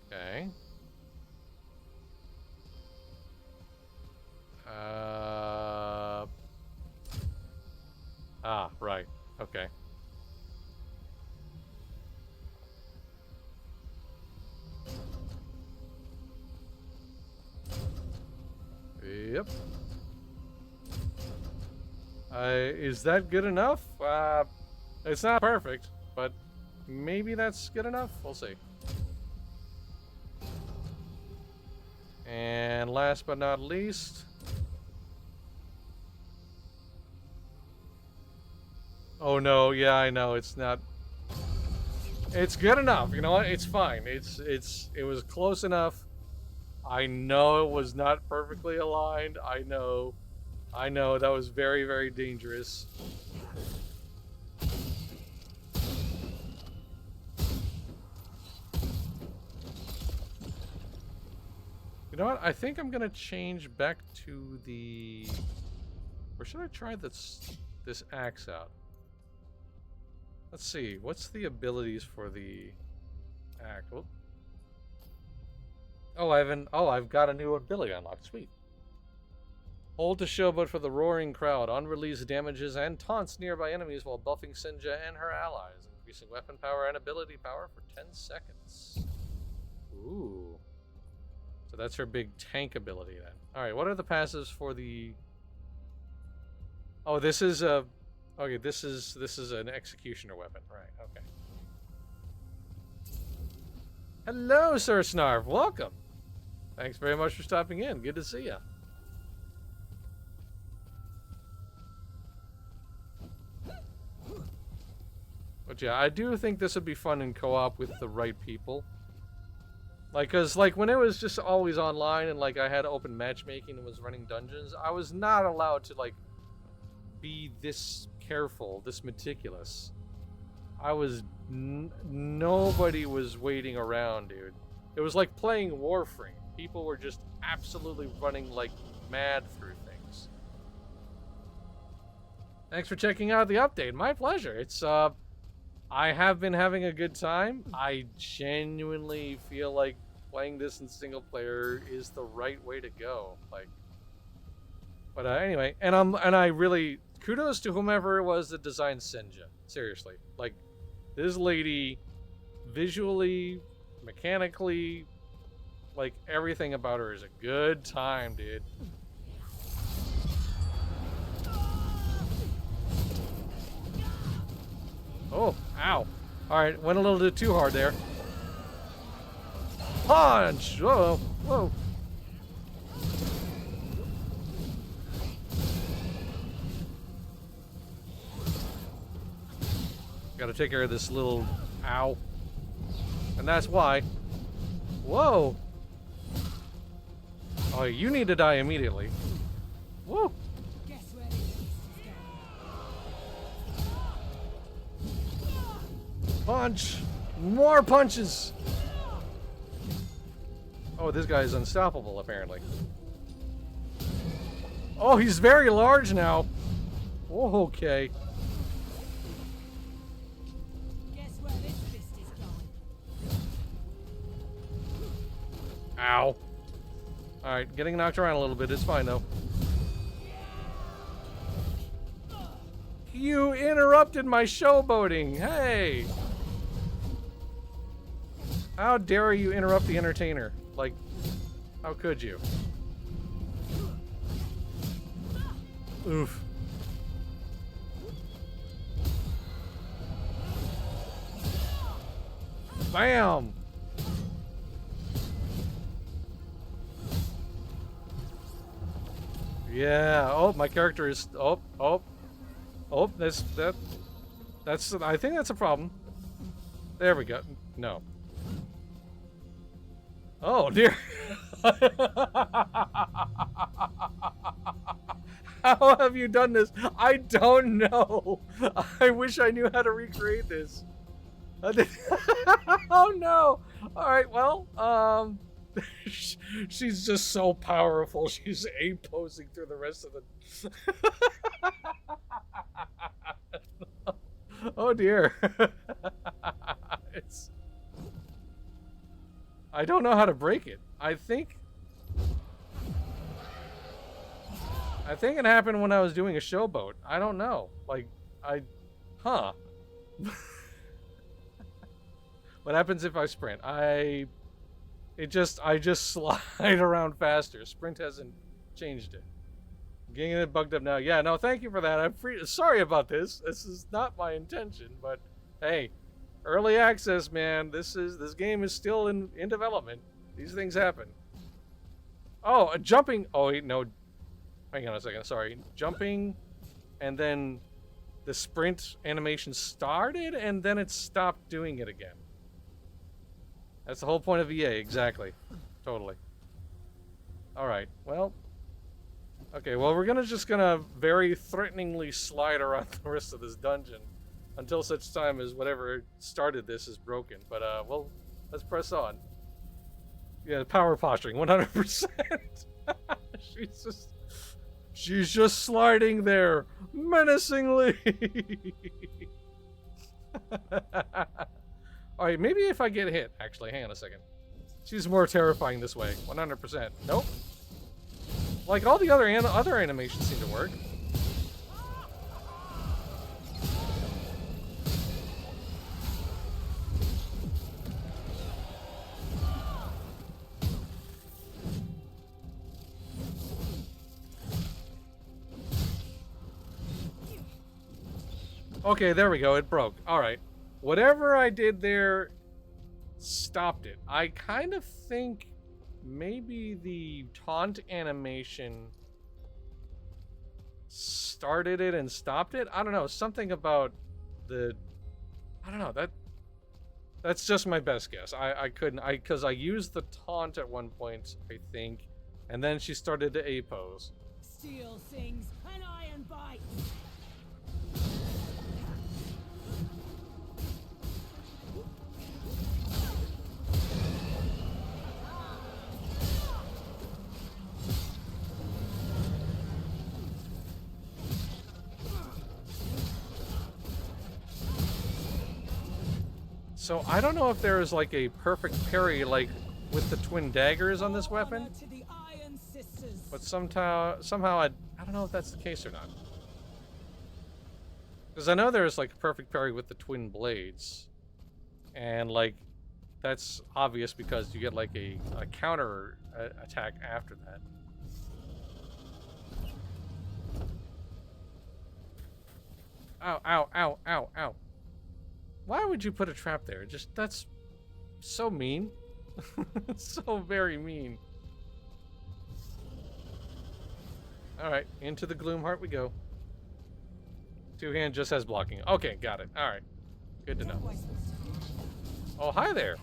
Okay. Right. Okay. Yep. Is that good enough? It's not perfect, but maybe that's good enough. We'll see. And last but not least, oh no, yeah, I know it's not. It's good enough. You know what? It's fine. It was close enough. I know it was not perfectly aligned. I know that was very, very dangerous. You know what? I think I'm gonna change back to the. Or should I try this axe out? Let's see. What's the abilities for the axe? Oh, I've got a new ability unlocked. Sweet. Hold to showboat for the roaring crowd. Unreleased damages and taunts nearby enemies while buffing Sinja and her allies, increasing weapon power and ability power for 10 seconds. Ooh. So that's her big tank ability then. All right, what are the passives for the? Oh, this is a. Okay, this is an executioner weapon, right? Okay. Hello, Sir Snarf. Welcome. Thanks very much for stopping in. Good to see you. But yeah, I do think this would be fun in co-op with the right people. Like, cause like when it was just always online and like I had open matchmaking and was running dungeons, I was not allowed to like be this careful, this meticulous. I was nobody was waiting around, dude. It was like playing Warframe. People were just absolutely running like mad through things. Thanks for checking out the update. My pleasure. It's I have been having a good time. I genuinely feel like playing this in single player is the right way to go. Like, but anyway, and I really kudos to whomever it was that designed Sinja. Seriously, like this lady, visually, mechanically, like everything about her is a good time, dude. Oh, ow. Alright, went a little bit too hard there. Punch! Whoa, whoa. Gotta take care of this little ow. And that's why. Whoa! Oh, you need to die immediately. Whoa! Punch! More punches! Oh, this guy is unstoppable, apparently. Oh, he's very large now. Oh, okay. Guess where this fist is going? Ow. Alright, getting knocked around a little bit. It's fine, though. You interrupted my showboating. Hey! How dare you interrupt the entertainer? Like, how could you? Oof. Bam! Yeah. Oh, my character is. Oh. That's. I think that's a problem. There we go. No. Oh dear. How have you done this? I don't know. I wish I knew how to recreate this. Oh no! Alright, well, she's just so powerful. She's A-posing through the rest of the... Oh dear. It's... I don't know how to break it. I think it happened when I was doing a showboat. I don't know. Like, huh. What happens if I sprint? I just slide around faster. Sprint hasn't changed it. Getting it bugged up now. Yeah, no, thank you for that. I'm sorry about this. This is not my intention, but hey, early access, man. This game is still in development. These things happen. Oh, jumping. Oh wait, no. Hang on a second. Sorry, jumping, and then the sprint animation started, and then it stopped doing it again. That's the whole point of EA, exactly. Totally. Alright, well... Okay, well we're just gonna very threateningly slide around the rest of this dungeon until such time as whatever started this is broken. But, well, let's press on. Yeah, power posturing, 100%! She's just sliding there, menacingly! Alright, maybe if I get hit, actually, hang on a second. She's more terrifying this way, 100%. Nope. Like, all the other animations seem to work. Okay, there we go, it broke. Alright. Whatever I did there stopped it. I kind of think maybe the taunt animation started it and stopped it. I don't know, something about the... I don't know, that's just my best guess. I couldn't, because I used the taunt at one point, I think, and then she started to A-pose. Steel sings and iron bites. So I don't know if there is like a perfect parry like with the twin daggers on this weapon, but somehow I don't know if that's the case or not. Because I know there's like a perfect parry with the twin blades, and like that's obvious because you get like a counter attack after that. Ow, ow, ow, ow, ow. Why would you put a trap there? Just, that's so mean. So very mean. Alright, into the Gloomheart we go. Two-hand just has blocking. Okay, got it. Alright. Good to know. Oh, hi there.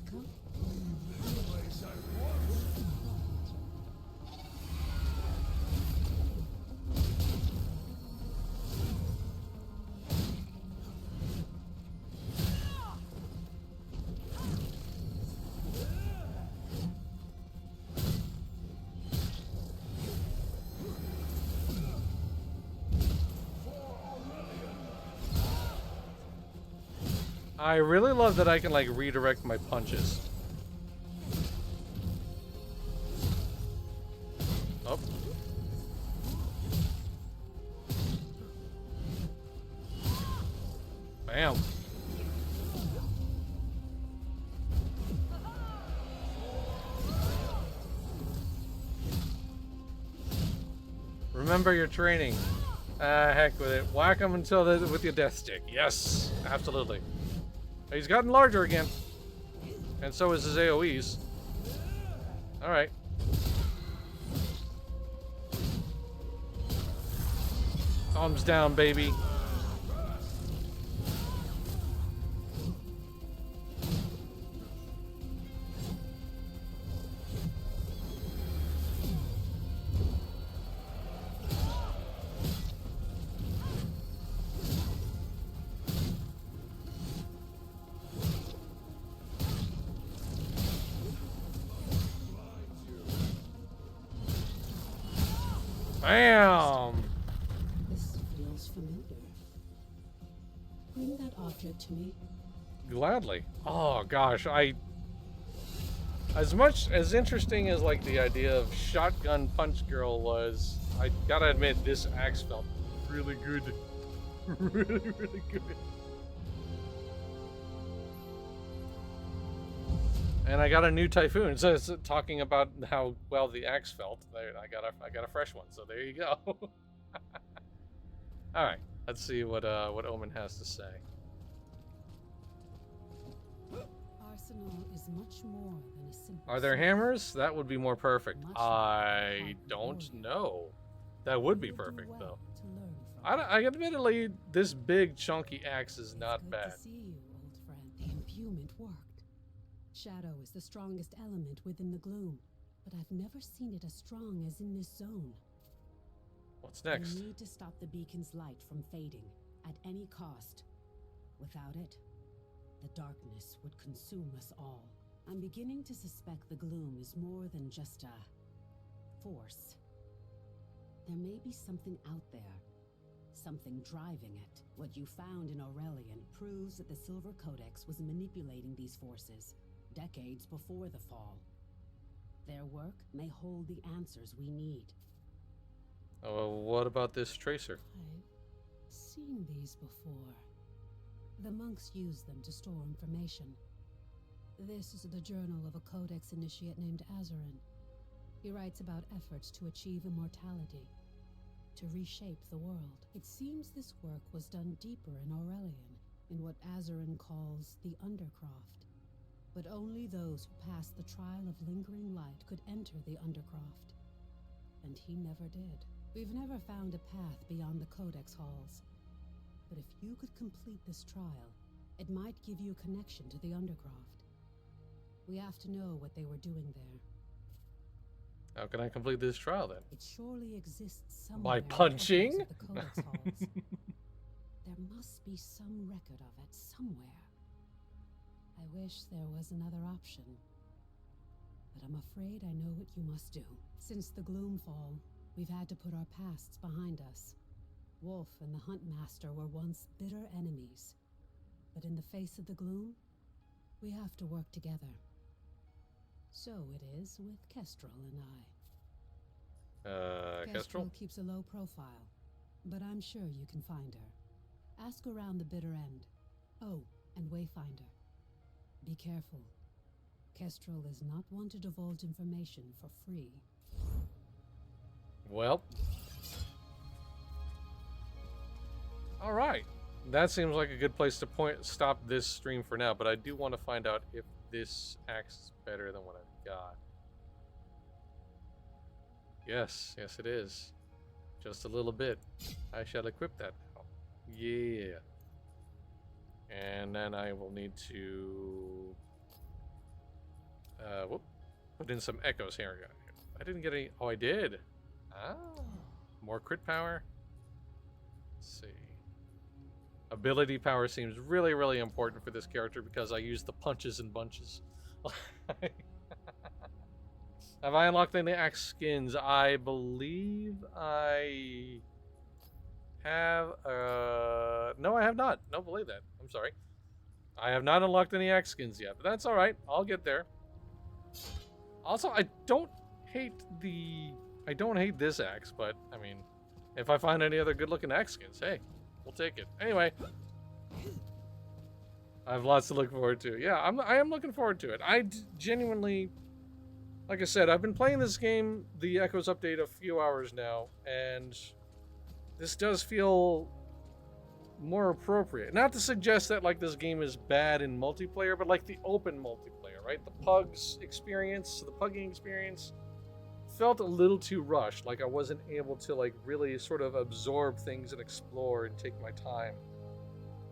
I really love that I can like redirect my punches. Oh. Bam. Remember your training. Heck with it. Whack him until with your death stick. Yes, absolutely. He's gotten larger again. And so is his AoEs. Alright. Thumbs down, baby. Bam! This feels familiar. Bring that object to me. Gladly. Oh gosh, as much as interesting as like the idea of Shotgun Punch Girl was, I gotta admit this axe felt really good. Really, really good. And I got a new Typhoon. So it's talking about how well the axe felt. There, I got a fresh one. So there you go. All right, let's see what Omen has to say. Arsenal is much more than a simple. Are there hammers? That would be more perfect. Much I more don't warrior. know. That would be You do perfect well though. to learn from. I admittedly, this big chunky axe is It's not good bad. to see you, old friend. The imbuement worked. Shadow is the strongest element within the gloom, but I've never seen it as strong as in this zone. What's next? We need to stop the beacon's light from fading at any cost. Without it, the darkness would consume us all. I'm beginning to suspect the gloom is more than just a force. There may be something out there, something driving it. What you found in Aurelian proves that the Silver Codex was manipulating these forces decades before the fall. Their work may hold the answers we need. What about this tracer? I've seen these before. The monks use them to store information. This is the journal of a Codex initiate named Azarin. He writes about efforts to achieve immortality, to reshape the world. It seems this work was done deeper in Aurelian, in what Azarin calls the Undercroft. But only those who passed the trial of lingering light could enter the Undercroft. And he never did. We've never found a path beyond the Codex halls. But if you could complete this trial, it might give you a connection to the Undercroft. We have to know what they were doing there. How can I complete this trial then? It surely exists somewhere. By in the punching? records of the Codex halls. There must be some record of it somewhere. I wish there was another option. But I'm afraid I know what you must do. Since the Gloomfall, we've had to put our pasts behind us. Wolf and the Huntmaster were once bitter enemies. But in the face of the gloom, we have to work together. So it is with Kestrel and I. Kestrel? Keeps a low profile, but I'm sure you can find her. Ask around the bitter end. Oh, and Wayfinder. Be careful. Kestrel is not one to divulge information for free. Well. Alright. That seems like a good place to stop this stream for now, but I do want to find out if this axe is better than what I've got. Yes, yes it is. Just a little bit. I shall equip that now. Yeah. And then I will need to put in some echoes here. I didn't get any. Oh, I did. Ah, more crit power. Let's see. Ability power seems really, really important for this character because I use the punches and bunches. Have I unlocked any axe skins? I believe I have. No, I have not. No, believe that. I'm sorry. I have not unlocked any axe skins yet, but that's all right. I'll get there. Also, I don't hate this axe, but I mean, if I find any other good-looking axe skins, hey, we'll take it. Anyway, I have lots to look forward to. Yeah, I am looking forward to it. Genuinely, like I said, I've been playing this game, the Echoes update, a few hours now, and this does feel more appropriate. Not to suggest that like this game is bad in multiplayer, but like the open multiplayer, right? The pugging experience felt a little too rushed. Like I wasn't able to like really sort of absorb things and explore and take my time.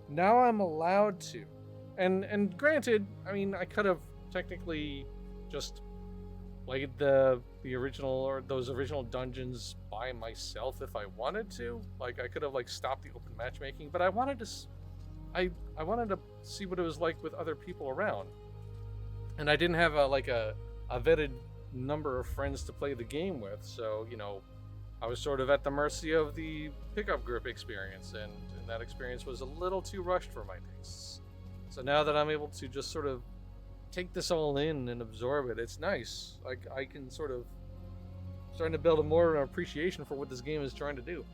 Now I'm allowed to. And granted, I mean, I could have technically just played the original or those original dungeons by myself if I wanted to. Like I could have like stopped the open matchmaking, but I wanted to I wanted to see what it was like with other people around. And I didn't have a vetted number of friends to play the game with, so you know, I was sort of at the mercy of the pickup group experience, and that experience was a little too rushed for my tastes. So now that I'm able to just sort of take this all in and absorb it, it's nice. Like, I can sort of starting to build a more appreciation for what this game is trying to do.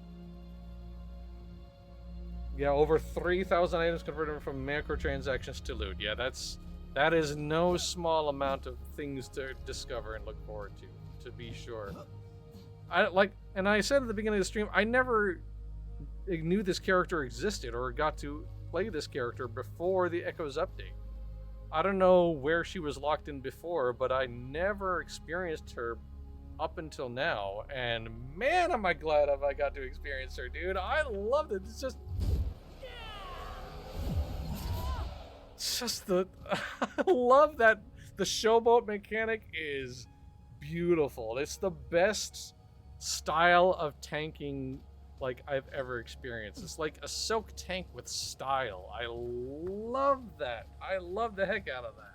Yeah, over 3,000 items converted from microtransactions to loot. Yeah, that is no small amount of things to discover and look forward to be sure. And I said at the beginning of the stream, I never knew this character existed or got to play this character before the Echoes update. I don't know where she was locked in before, but I never experienced her up until now, and man, am I glad I got to experience her, dude. I loved it. It's just the I love that the showboat mechanic is beautiful. It's the best style of tanking like I've ever experienced. It's like a silk tank with style. I love that. I love the heck out of that.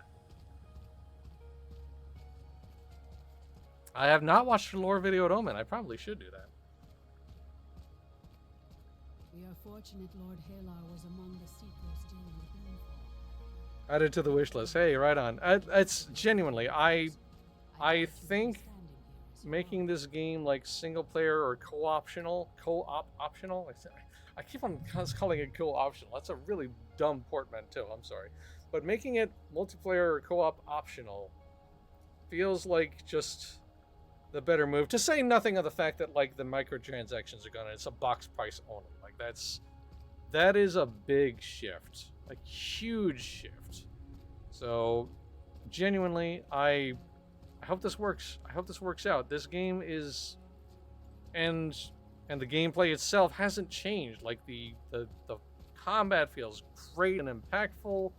I have not watched the lore video at Omen. I probably should do that. We are fortunate Lord Halar was among the seekers dealing with Moonfall. Added to the wish list. Hey, right on. It's genuinely, I think making this game like single player or co-op optional. I keep on calling it co-optional. That's a really dumb portmanteau. I'm sorry, but making it multiplayer or co-op optional feels like just the better move. To say nothing of the fact that like the microtransactions are gonna, it's a box price only. Like that is a big shift, a huge shift. So genuinely, I hope this works. I hope this works out. This game is, and the gameplay itself hasn't changed. Like the combat feels great and impactful.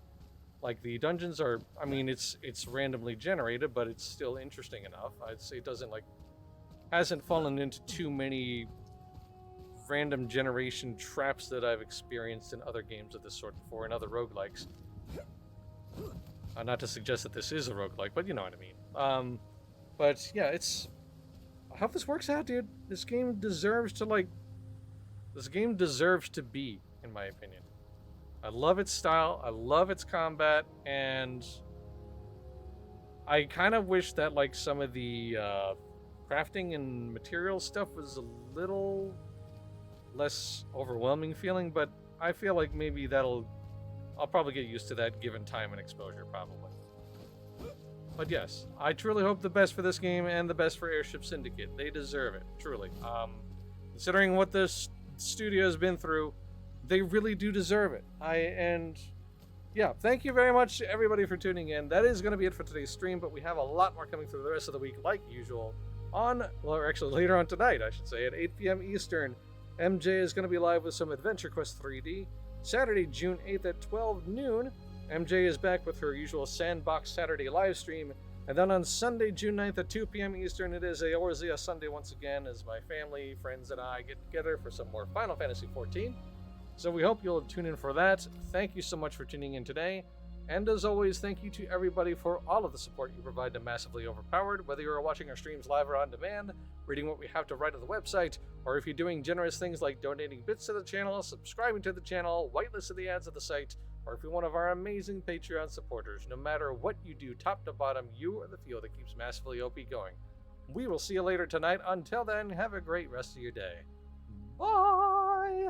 Like the dungeons are, I mean, it's randomly generated, but it's still interesting enough. I'd say it doesn't hasn't fallen into too many random generation traps that I've experienced in other games of this sort before, in other roguelikes. Not to suggest that this is a roguelike, but you know what I mean. But yeah, I hope this works out, dude. This game deserves to be, in my opinion. I love its style, I love its combat, and I kind of wish that like some of the crafting and material stuff was a little less overwhelming feeling, but I feel like maybe I'll probably get used to that given time and exposure, probably. But yes, I truly hope the best for this game and the best for Airship Syndicate. They deserve it, truly. Considering what this studio has been through, they really do deserve it. And yeah, thank you very much to everybody for tuning in. That is going to be it for today's stream, but we have a lot more coming through the rest of the week, like usual. Actually later on tonight, I should say, at 8 p.m. Eastern, MJ is going to be live with some Adventure Quest 3D. Saturday, June 8th at 12 noon, MJ is back with her usual Sandbox Saturday live stream. And then on Sunday, June 9th at 2 p.m. Eastern, it is a Sunday once again, as my family, friends, and I get together for some more Final Fantasy XIV. So we hope you'll tune in for that. Thank you so much for tuning in today. And as always, thank you to everybody for all of the support you provide to Massively Overpowered, whether you're watching our streams live or on demand, reading what we have to write on the website, or if you're doing generous things like donating bits to the channel, subscribing to the channel, whitelisting the ads of the site, or if you're one of our amazing Patreon supporters. No matter what you do, top to bottom, you are the fuel that keeps Massively OP going. We will see you later tonight. Until then, have a great rest of your day. Bye!